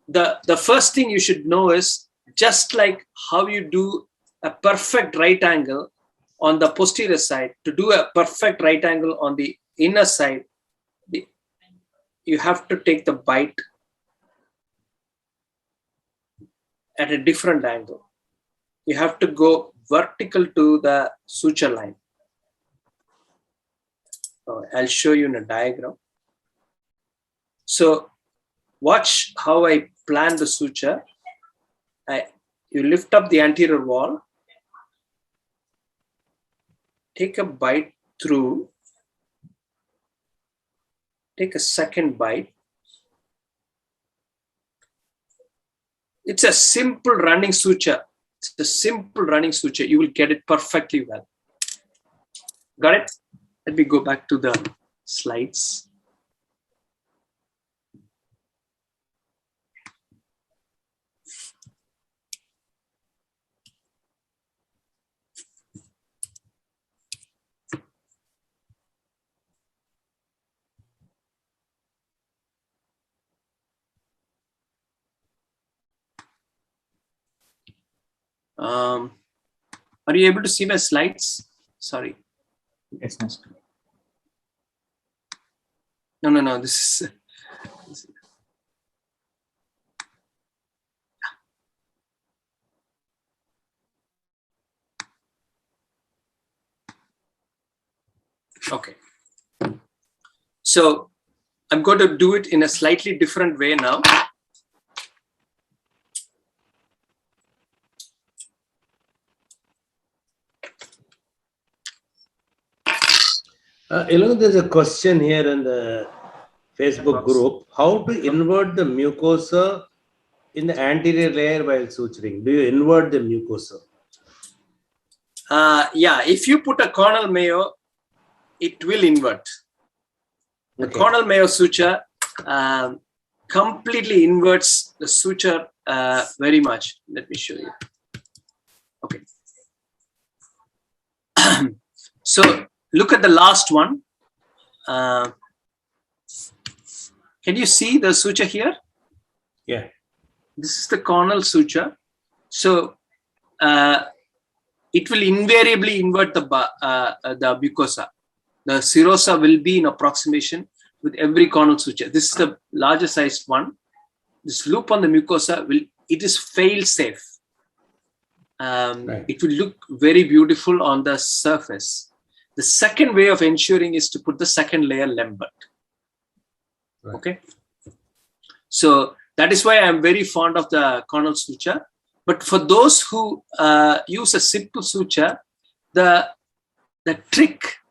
The first thing you should know is, just like how you do a perfect right angle on the posterior side, to do a perfect right angle on the inner side, you have to take the bite at a different angle. You have to go vertical to the suture line. I'll show you in a diagram. So watch how I plan the suture. You lift up the anterior wall, take a bite through, take a second bite. It's a simple running suture. It's a simple running suture. You will get it perfectly well. Got it? Let me go back to the slides. Are you able to see my slides? Sorry. Yes, master. No. This is. Okay. So I'm going to do it in a slightly different way now. There's a question here in the Facebook group. How to invert the mucosa in the anterior layer while suturing? Do you invert the mucosa? Yeah, if you put a cornal mayo, it will invert. The Okay. cornel Mayo suture completely inverts the suture very much. Let me show you. Okay. So look at the last one. Can you see the suture here? Yeah. This is the cornel suture. So it will invariably invert the mucosa. The serosa will be in approximation with every cornel suture. This is the larger sized one. This loop on the mucosa it is fail safe. Right. It will look very beautiful on the surface. The second way of ensuring is to put the second layer lambert. Right. Okay. So that is why I'm very fond of the cornel suture. But for those who use a simple suture, the trick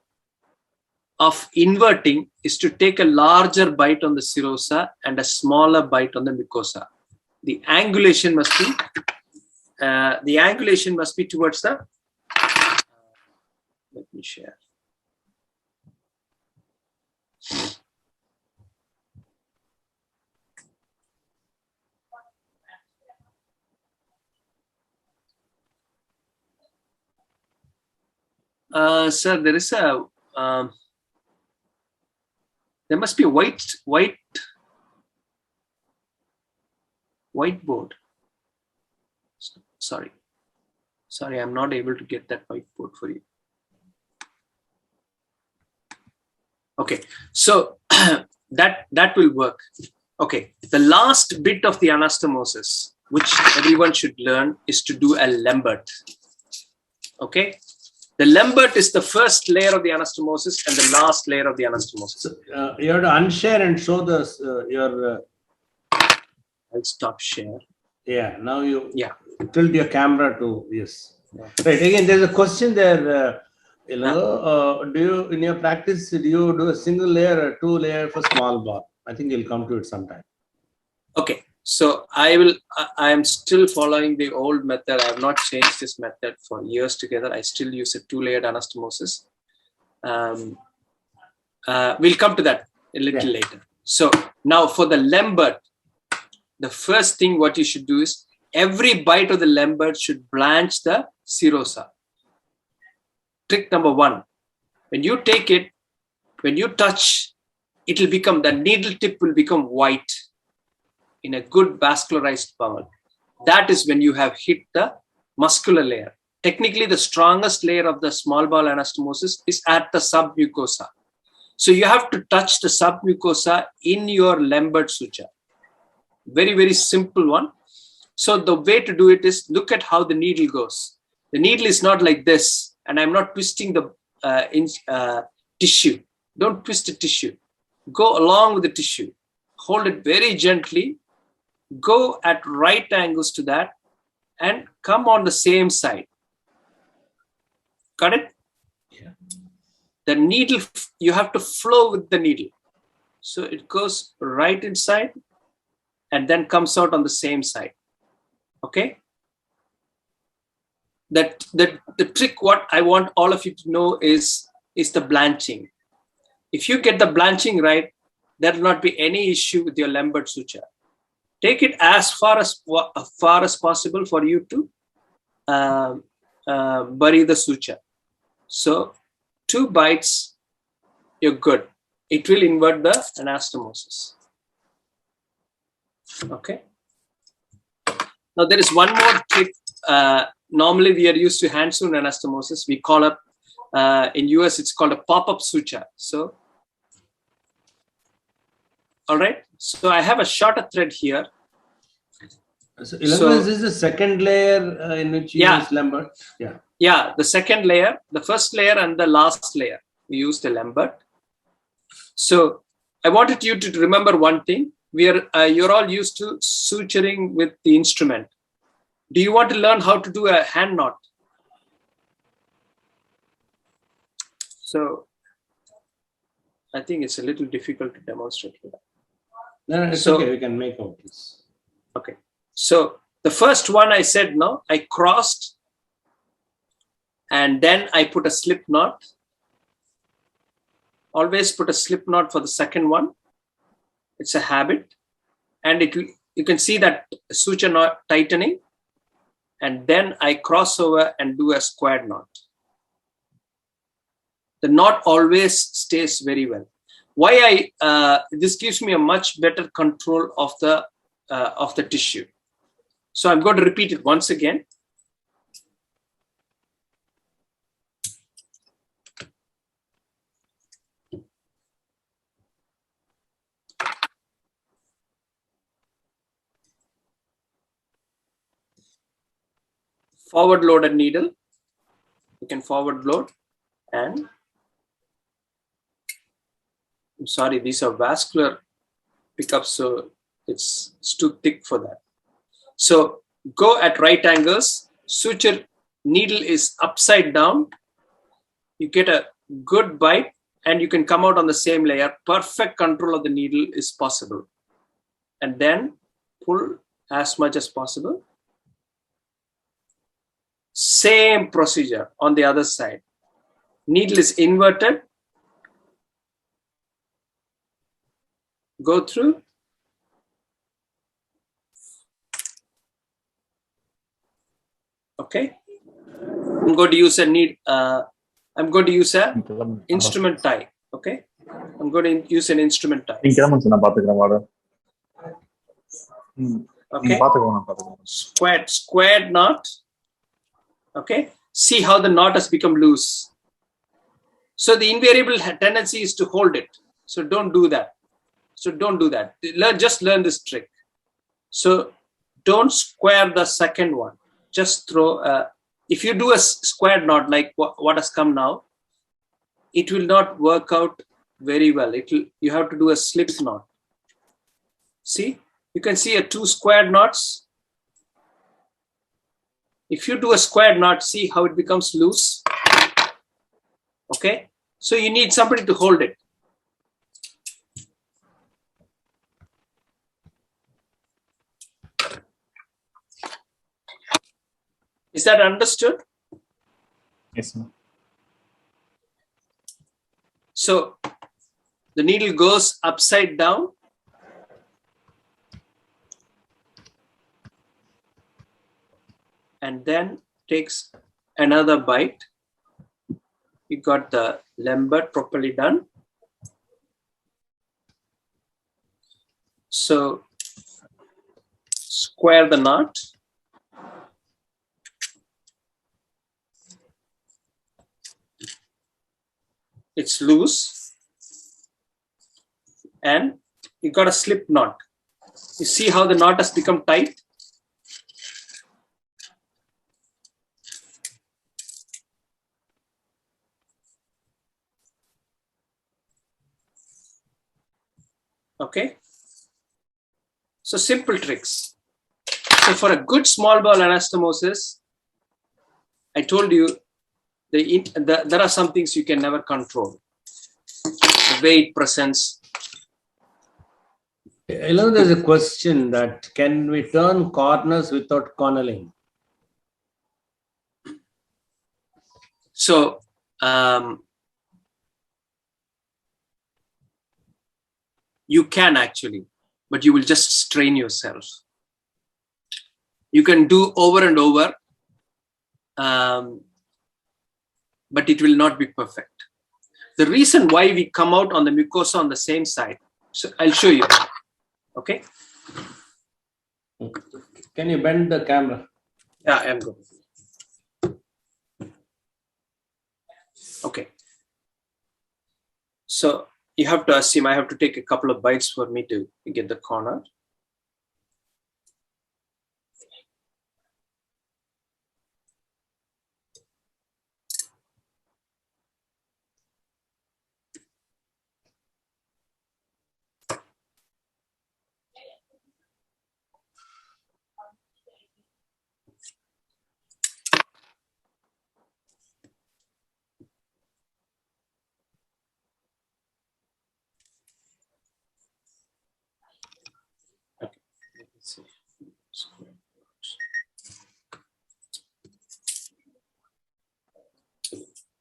of inverting is to take a larger bite on the serosa and a smaller bite on the mucosa. The angulation must be towards the. Let me share. Sir, there is a. There must be a whiteboard. Sorry, I'm not able to get that whiteboard for you. Okay, so that will work. Okay, the last bit of the anastomosis, which everyone should learn, is to do a lambert. Okay, the lambert is the first layer of the anastomosis and the last layer of the anastomosis. So, you have to unshare and show your. I'll stop share. Yeah. Now you. Yeah. Tilt your camera to yes. Yeah. Right. Again, there's a question there. Do you, in your practice, do you do a single layer or two layer for small bowel? I think you'll come to it sometime. Okay, so I am still following the old method. I have not changed this method for years together. I still use a 2-layered anastomosis. We'll come to that a little later. So now for the lambert, the first thing what you should do is every bite of the lambert should blanch the serosa. Trick number 1, when you take it, when you touch, it will become, the needle tip will become white in a good vascularized bowel. That is when you have hit the muscular layer. Technically, the strongest layer of the small bowel anastomosis is at the submucosa. So you have to touch the submucosa in your lambert suture. Very, very simple one. So the way to do it is look at how the needle goes. The needle is not like this, and I'm not twisting the tissue. Don't twist the tissue. Go along with the tissue. Hold it very gently. Go at right angles to that and come on the same side. Got it? Yeah. The needle, you have to flow with the needle. So it goes right inside and then comes out on the same side. Okay? The trick, what I want all of you to know is the blanching. If you get the blanching right, there will not be any issue with your lambert suture. Take it as far as possible for you to bury the suture. So 2 bites, you're good. It will invert the anastomosis. Okay. Now there is one more trick. Normally we are used to hand sewn anastomosis. We call up, in US it's called a pop-up suture. So, all right. So I have a shorter thread here. So is this the second layer in which you use lambert? Yeah. Yeah, the second layer, the first layer and the last layer, we use the lambert. So I wanted you to remember one thing. You're all used to suturing with the instrument. Do you want to learn how to do a hand knot? So I think it's a little difficult to demonstrate here. No, it's okay. We can make out this. Okay. So the first one I said, no, I crossed and then I put a slip knot. always put a slip knot for the second one. It's a habit. And you can see that suture knot tightening. And then I cross over and do a squared knot. The knot always stays very well. Why this gives me a much better control of the tissue. So I'm going to repeat it once again. Forward loaded needle. You can forward load, and I'm sorry, these are vascular pickups, so it's too thick for that. So go at right angles. Suture needle is upside down. You get a good bite, and you can come out on the same layer. Perfect control of the needle is possible. And then pull as much as possible. Same procedure on the other side. Needle is inverted. Go through. Okay. I'm going to use a I'm going to use an instrument tie. Okay. I'm going to use an instrument tie. Okay. Squared knot. Okay. See how the knot has become loose. So the invariable tendency is to hold it. So don't do that. Just learn this trick. So don't square the second one. Just throw. If you do a squared knot like what has come now, it will not work out very well. You have to do a slip knot. See, you can see 2 squared knots. If you do a squared knot, see how it becomes loose. Okay, so you need somebody to hold it. Is that understood? Yes, ma'am. So the needle goes upside down. And then takes another bite. You got the lambert properly done. So square the knot. It's loose. And you got a slip knot. You see how the knot has become tight? Okay. So simple tricks. So for a good small bowel anastomosis, I told you there are some things you can never control. The way it presents. There's a question that can we turn corners without cornering? So you can actually, but you will just strain yourself. You can do over and over, but it will not be perfect. The reason why we come out on the mucosa on the same side, so I'll show you. Okay. Can you bend the camera? Yeah, I am good. Okay. So you have to assume I have to take a couple of bites for me to get the corner.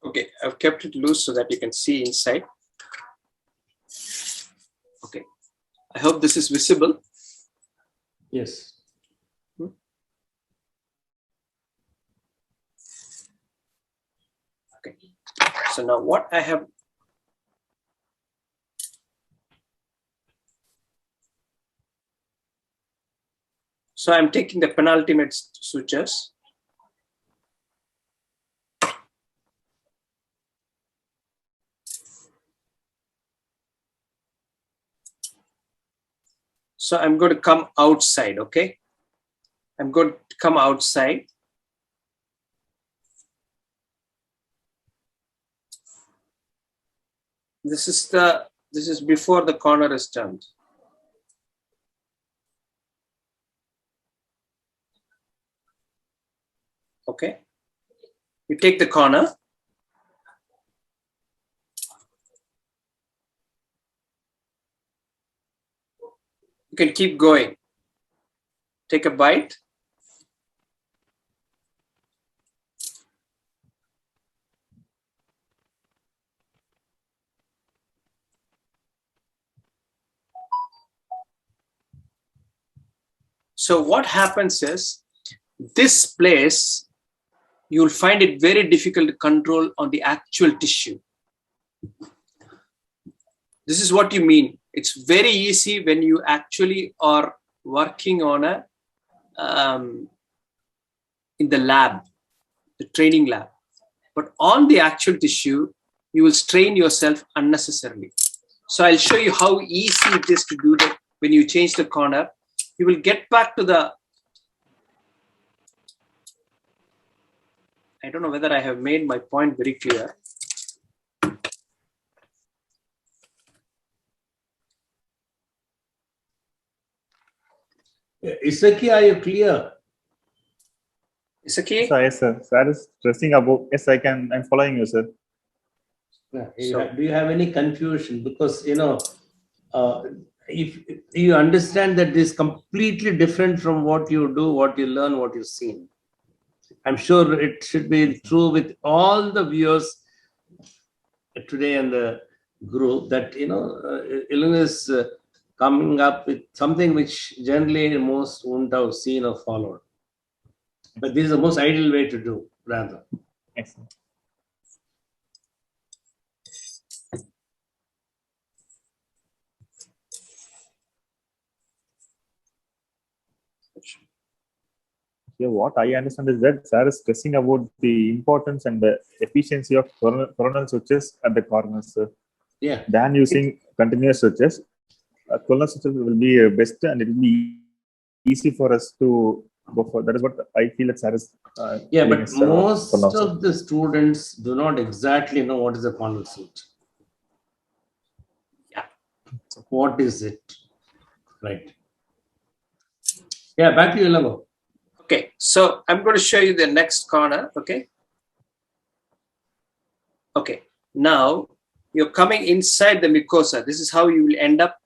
Okay, I've kept it loose so that you can see inside. hope this is visible. Yes. Okay. So now what I have. So I'm taking the penultimate sutures. So I'm going to come outside, okay? I'm going to come outside. This is before the corner is turned. Okay. You take the corner. You can keep going. Take a bite. So what happens is, this place, you'll find it very difficult to control on the actual tissue. This is what you mean. It's very easy when you actually are working on a in the lab, the training lab. But on the actual tissue, you will strain yourself unnecessarily. So I'll show you how easy it is to do that. When you change the corner, you will get back to the, I don't know whether I have made my point very clear. Isaki, are you clear? Isaki? So, yes, sir. Sir is stressing about. Yes, I can. I'm following you, sir. Yeah. Do you have any confusion? Because, if you understand that this is completely different from what you do, what you learn, what you've seen. I'm sure it should be true with all the viewers today in the group that, Ilango is coming up with something which generally most wouldn't have seen or followed. But this is the most ideal way to do, rather. Excellent. Here, what I understand is that sir is stressing about the importance and the efficiency of coronal sutures at the corners, Yeah. than using continuous sutures. Coronal sutures will be best, and it will be easy for us to go for. That is what I feel that sir is. Yeah, but is, most coronal of the students do not exactly know what is a corner suture. Yeah. What is it? Right. Yeah, back to you, Ilango. Okay, so I'm going to show you the next corner, okay? Okay, now you're coming inside the mucosa. This is how you will end up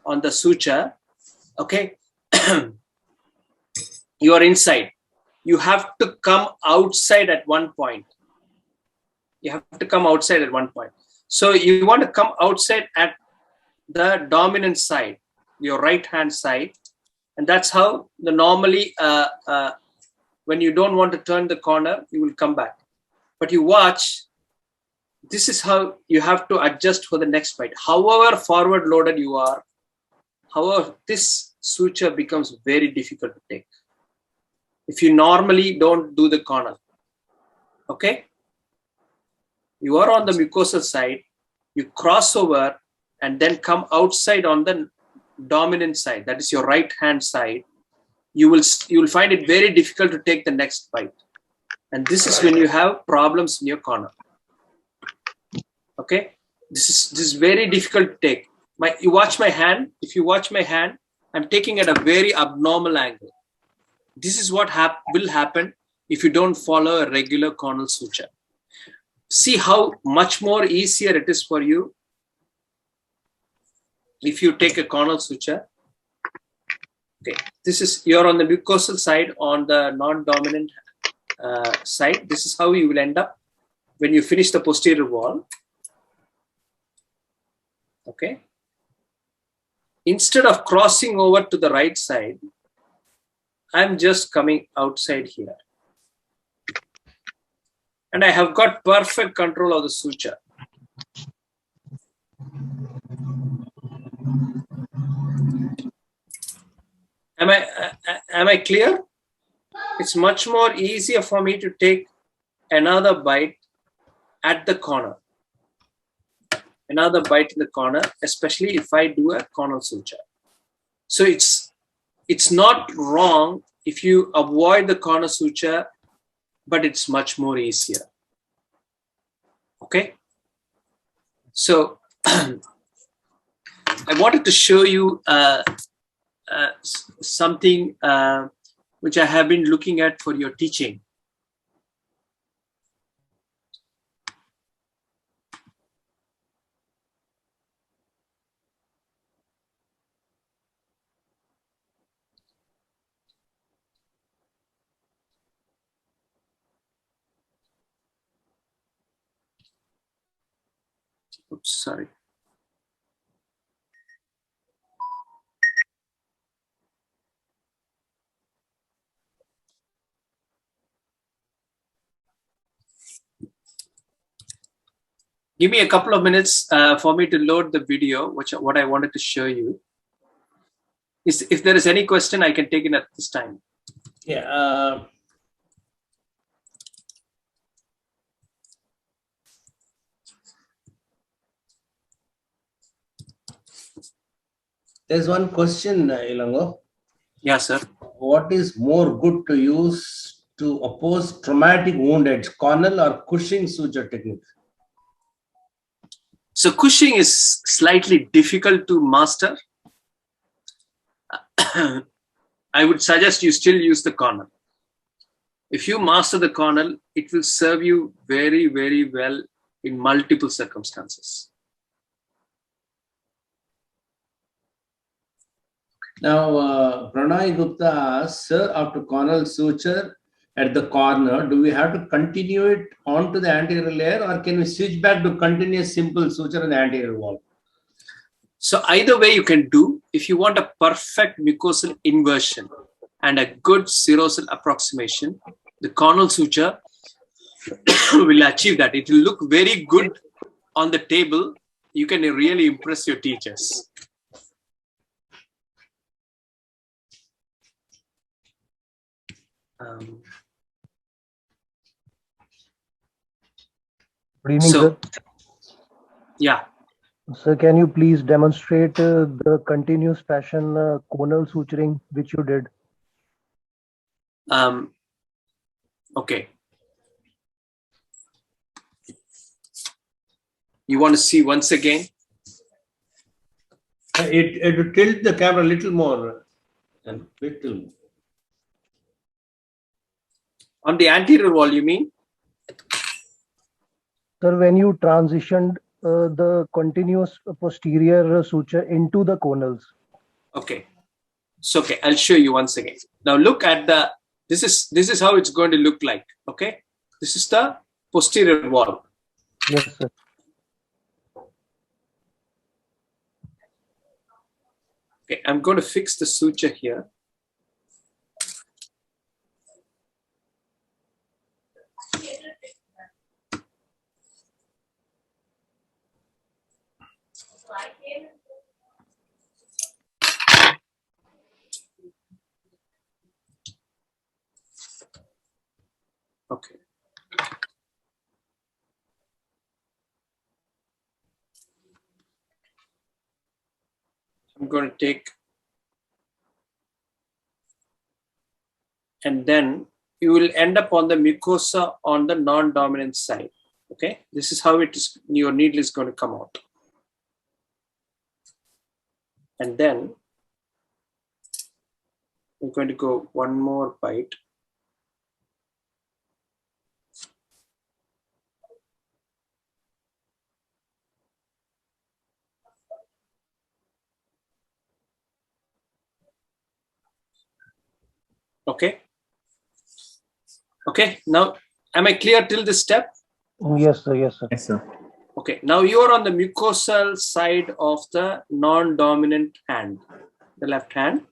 on the suture, okay? You are inside. You have to come outside at one point. You have to come outside at one point. So you want to come outside at the dominant side, your right hand side. And that's how the normally, when you don't want to turn the corner, you will come back. But you watch, this is how you have to adjust for the next bite. However forward loaded you are, however, this suture becomes very difficult to take if you normally don't do the corner. Okay? You are on the mucosal side, you cross over and then come outside on the dominant side, that is your right hand side. You will find it very difficult to take the next bite. And this is when you have problems in your corner. Okay? This is very difficult to take. You watch my hand. If you watch my hand, I'm taking at a very abnormal angle. This is what will happen if you don't follow a regular cornal suture. See how much more easier it is for you if you take a cornal suture. Okay, this is, you're on the mucosal side, on the non-dominant side. This is how you will end up when you finish the posterior wall. Okay. instead of crossing over to the right side, I'm just coming outside here. And I have got perfect control of the suture. Am I clear? It's much more easier for me to take another bite at the corner. Another bite in the corner, especially if I do a corner suture. So it's not wrong if you avoid the corner suture, but it's much more easier. Okay? So I wanted to show you something which I have been looking at for your teaching. Oops, sorry. Give me a couple of minutes for me to load the video, what I wanted to show you. If there is any question, I can take it at this time. Yeah. There's one question, Ilango. Yeah, sir. What is more good to use to oppose traumatic wound edge, Cornell or Cushing suture technique? So Cushing is slightly difficult to master. I would suggest you still use the Cornell. If you master the Cornell, it will serve you very, very well in multiple circumstances. Now, Pranay Gupta asks, sir, after Cornell suture at the corner, do we have to continue it onto the anterior layer or can we switch back to continuous simple suture in the anterior wall? So either way you can do. If you want a perfect mucosal inversion and a good serosal approximation, the Cornell suture will achieve that. It will look very good on the table. You can really impress your teachers. Good evening, sir. Yeah. Sir, can you please demonstrate the continuous fashion cornel suturing which you did? Okay. You want to see once again? It will tilt the camera a little more. And little more. On the anterior wall, you mean? Sir, when you transitioned the continuous posterior suture into the cornels. Okay. So, okay, I'll show you once again. Now look at the, this is how it's going to look like. Okay. This is the posterior wall. Yes, sir. Okay, I'm going to fix the suture here. Okay. I'm going to take, and then you will end up on the mucosa on the non-dominant side. Okay, this is how it is. Your needle is going to come out, and then I'm going to go one more bite. Okay. Okay. Now, am I clear till this step? Yes, sir. Yes, sir. Yes, sir. Okay, now you are on the mucosal side of the non-dominant hand, the left hand.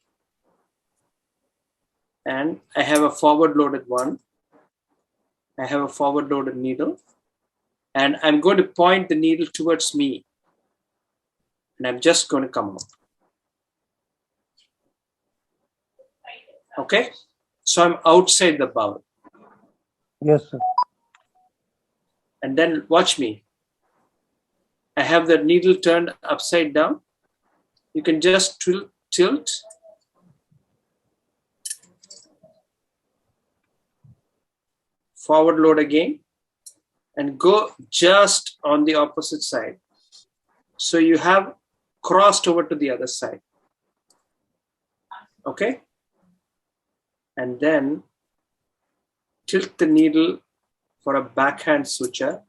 And I have a forward-loaded one. I have a forward-loaded needle. And I'm going to point the needle towards me. And I'm just going to come out. Okay? So I'm outside the bowel. Yes, sir. And then watch me. I have the needle turned upside down. You can just tilt. Forward load again. And go just on the opposite side. So you have crossed over to the other side. Okay? And then tilt the needle for a backhand suture.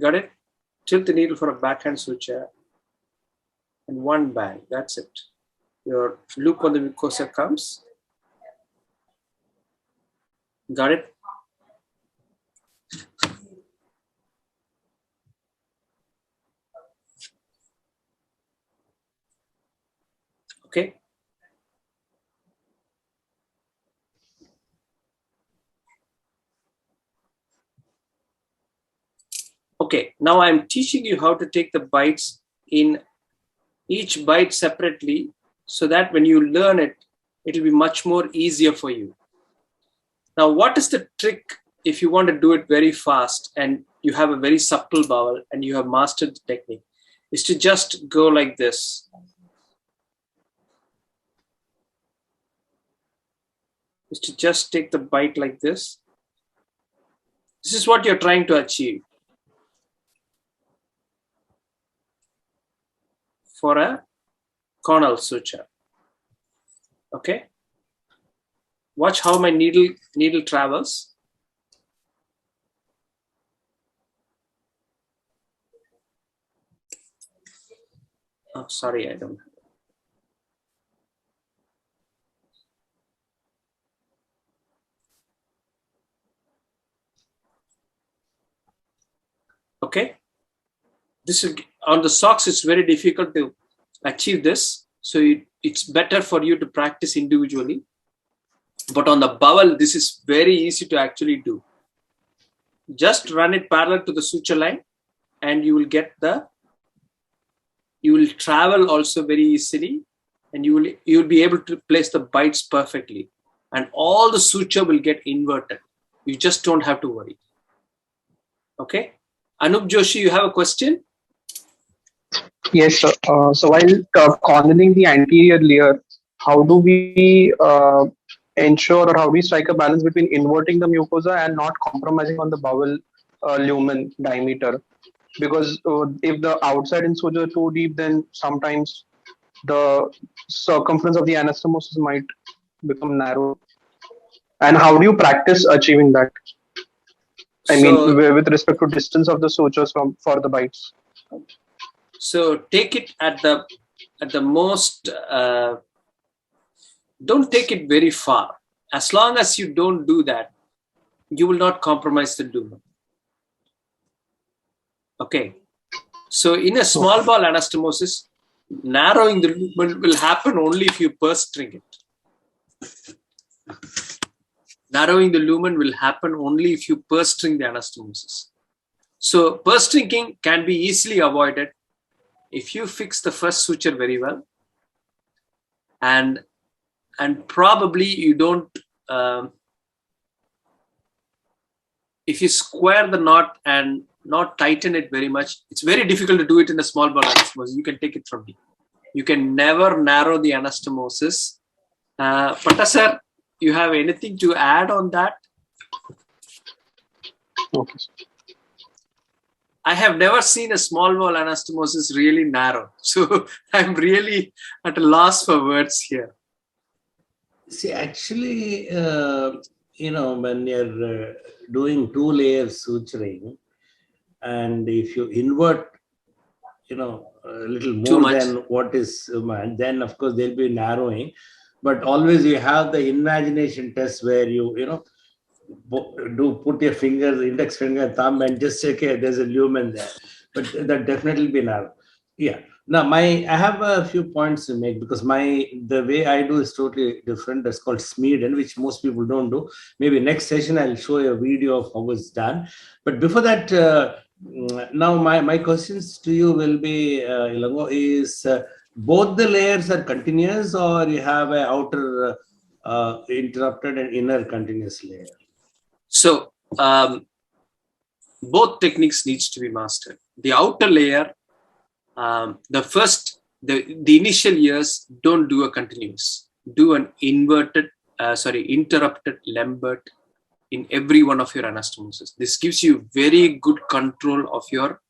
Got it? Tilt the needle for a backhand suture. And one bang. That's it. Your loop on the mucosa comes. Got it? Okay. Okay, now I'm teaching you how to take the bites in each bite separately so that when you learn it, it'll be much more easier for you. Now, what is the trick if you want to do it very fast and you have a very supple bowel and you have mastered the technique? Is to just go like this. Is to just take the bite like this. This is what you're trying to achieve for a corner suture. Okay. Watch how my needle travels. Oh, sorry, I don't. Okay. This is on the socks. It's very difficult to achieve this. So it's better for you to practice individually. But on the bowel, this is very easy to actually do. Just run it parallel to the suture line and you will get you will travel also very easily and you will be able to place the bites perfectly. And all the suture will get inverted. You just don't have to worry. Okay. Anup Joshi, you have a question? Yes, sir. So while cornering the anterior layer, how do we ensure or how do we strike a balance between inverting the mucosa and not compromising on the bowel lumen diameter? Because if the outside incision is too deep, then sometimes the circumference of the anastomosis might become narrow. And how do you practice achieving that? I mean, with respect to distance of the sutures for the bites. So take it at the most. Don't take it very far. As long as you don't do that, you will not compromise the lumen. Okay. So in a small bowel anastomosis, narrowing the lumen will happen only if you purse string it. Narrowing the lumen will happen only if you purse string the anastomosis. So purse stringing can be easily avoided if you fix the first suture very well, and probably you don't. If you square the knot and not tighten it very much, it's very difficult to do it in a small bowel anastomosis. You can take it from me. You can never narrow the anastomosis. Patta sir, you have anything to add on that? Okay. I have never seen a small bowel anastomosis really narrow. So I'm really at a loss for words here. See, actually, when you're doing 2-layer suturing, and if you invert, a little more than what is, then of course there'll be narrowing. But always you have the imagination test where you do put your fingers, index finger, thumb, and just say, okay, there's a lumen there. But that definitely be narrow. Yeah. Now, I have a few points to make because the way I do is totally different. That's called Smeden, which most people don't do. Maybe next session I'll show you a video of how it's done. But before that, now my questions to you will be, Ilango, is both the layers are continuous, or you have an outer interrupted and inner continuous layer? So both techniques needs to be mastered. The outer layer, the initial years, don't do a continuous. Do an interrupted Lambert in every one of your anastomosis. This gives you very good control of your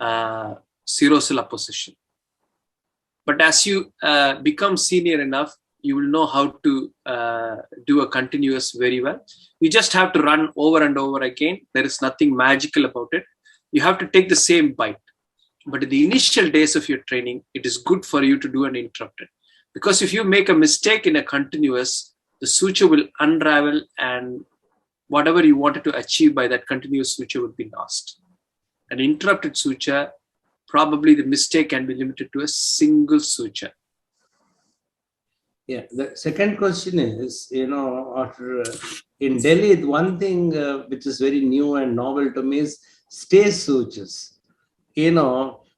serosal apposition. But as you become senior enough, you will know how to do a continuous very well. You just have to run over and over again. There is nothing magical about it. You have to take the same bite. But in the initial days of your training, it is good for you to do an interrupted. Because if you make a mistake in a continuous, the suture will unravel and whatever you wanted to achieve by that continuous suture would be lost. An interrupted suture, probably the mistake can be limited to a single suture. Yeah, the second question is, after in Delhi, one thing which is very new and novel to me is stay sutures. Both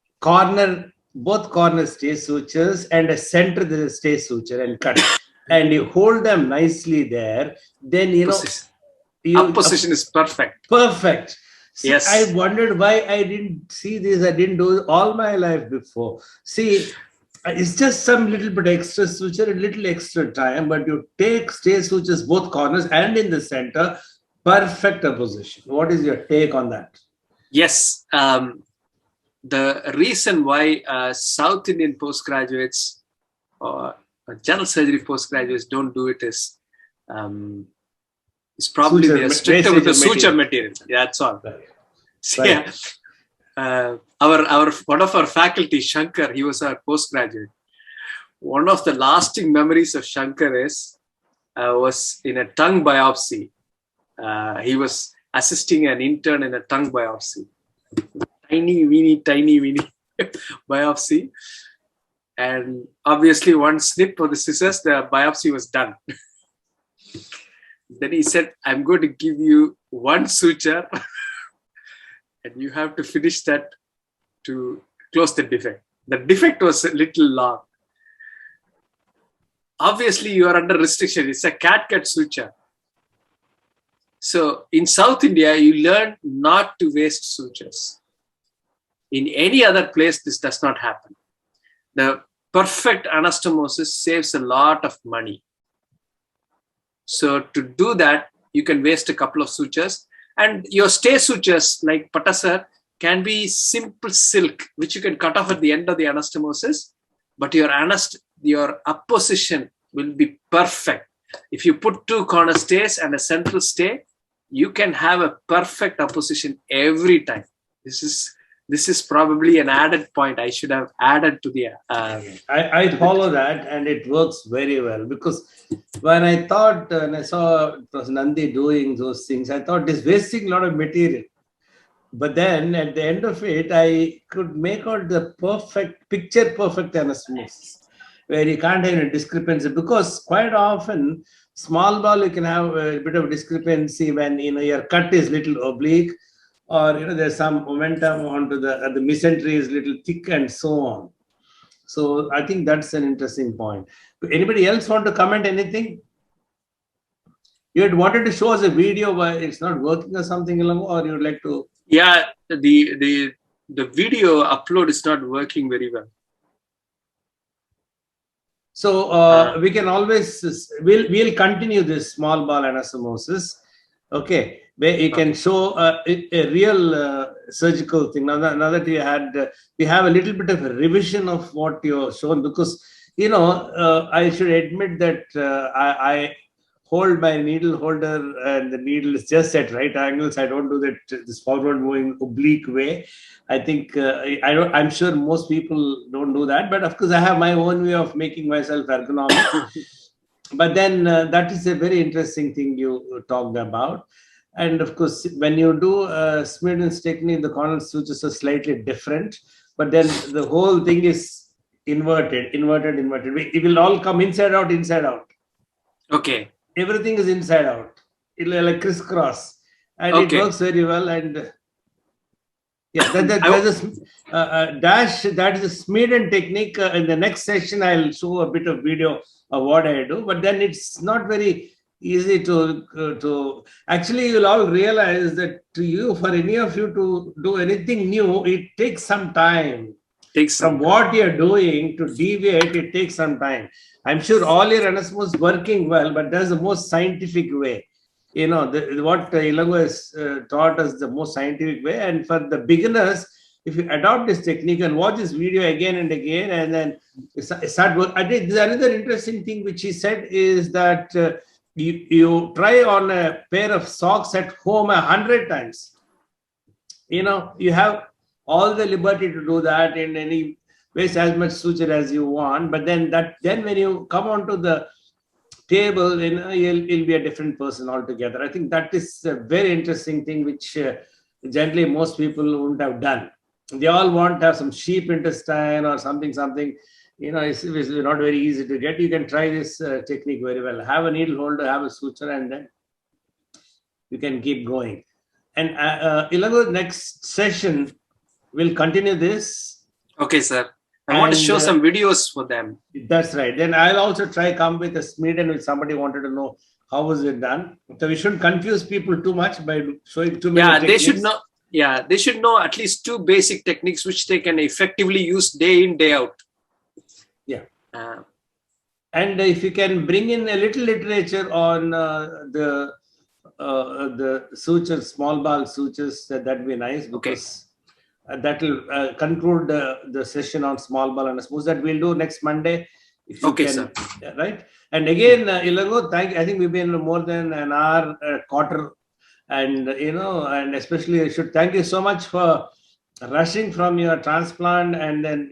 corner stay sutures and a center the stay suture and cut. And you hold them nicely there, then Position is perfect. Perfect. See, Yes. I wondered why I didn't see this. I didn't do it all my life before. See, it's just some little bit extra suture, a little extra time, but you take stay sutures both corners and in the center, perfect position. What is your take on that? Yes. The reason why South Indian postgraduates or general surgery postgraduates don't do it is probably they are stricter with the suture material. Yeah, that's all. Right. So, yeah. Our one of our faculty, Shankar, he was our postgraduate. One of the lasting memories of Shankar was in a tongue biopsy. He was assisting an intern in a tongue biopsy. Tiny weeny biopsy. And obviously one snip of the scissors, the biopsy was done. Then he said, I'm going to give you one suture and you have to finish that to close the defect. The defect was a little long. Obviously, you are under restriction. It's a cat suture. So in South India, you learn not to waste sutures. In any other place, this does not happen. The perfect anastomosis saves a lot of money. So to do that, you can waste a couple of sutures. And your stay sutures, like Patasar, can be simple silk, which you can cut off at the end of the anastomosis. But your apposition will be perfect. If you put two corner stays and a central stay, you can have a perfect apposition every time. This is probably an added point I should have added to the. I follow that, and it works very well, because when I saw it was Nandi doing those things, I thought it's wasting a lot of material. But then at the end of it, I could make out the picture perfect anastomosis, where you can't have any discrepancy, because quite often small bowel you can have a bit of discrepancy when your cut is little oblique, or there's some momentum onto the mesentery is little thick and so on. So I think that's an interesting point. Anybody else want to comment anything? You had wanted to show us a video why it's not working or something, or you would like to? Yeah, the video upload is not working very well. So we can always we'll continue this small bowel anastomosis. Okay, where you can show a real surgical thing. Now that we have a little bit of a revision of what you're shown, because I should admit that I hold my needle holder and the needle is just at right angles. I don't do this forward moving oblique way. I think I'm sure most people don't do that, but of course I have my own way of making myself ergonomic. but then that is a very interesting thing you talked about. And of course, when you do Smearden's technique, the corner sutures are slightly different, but then the whole thing is inverted. It will all come inside out, inside out. Okay. Everything is inside out. It'll like crisscross, and it Okay. works very well. And yeah, there's a dash. That is a Smearden technique. In the next session, I'll show a bit of video of what I do. But then it's not very easy to actually. You'll all realize that for any of you to do anything new, it takes some time. From what you're doing to deviate, it takes some time. I'm sure all your anastomosis is working well, but that's the most scientific way. You know, what Ilango has taught us the most scientific way. And for the beginners, if you adopt this technique and watch this video again and again, and then start work. I think there's another interesting thing which he said is that you try on a pair of socks at home 100 times. You know, you have all the liberty to do that in any waste as much suture as you want, but then when you come onto the table, you know, you'll be a different person altogether. I think that is a very interesting thing which generally most people wouldn't have done. They all want to have some sheep intestine or something. You know, it's not very easy to get. You can try this technique very well. Have a needle holder, have a suture, and then you can keep going. And Ilango, next session, we'll continue this. Okay, sir. I want to show some videos for them. That's right. Then I'll also try come with a Smearden which somebody wanted to know how was it done. So we shouldn't confuse people too much by showing too many techniques. They should know at least 2 basic techniques which they can effectively use day in, day out. Yeah. And if you can bring in a little literature on the sutures, small bowel sutures, that'd be nice, because that will conclude the session on small bowel anastomosis that we'll do next Monday. If you can, sir. Right. And again, Ilango, I think we've been more than an hour, quarter, and you know, and especially I should thank you so much for rushing from your transplant and then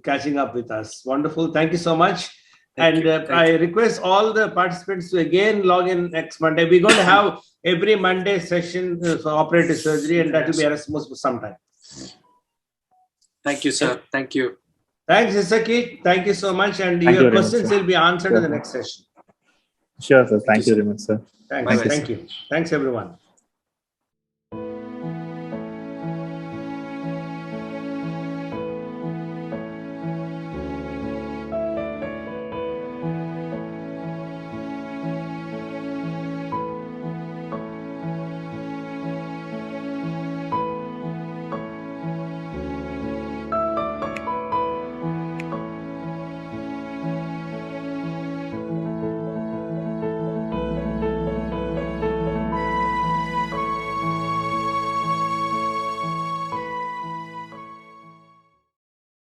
catching up with us. Wonderful. Thank you so much. Thank you. I request all the participants to again log in next Monday. We're going to have every Monday session for operative surgery, and that will be anastomosis for some time. Thank you, sir. Thank you. Thanks, Isaki. Thank you so much. And your questions will be answered in the next session. Sure, sir. Thank you very much, sir. Thanks. Thank you. Thanks, everyone.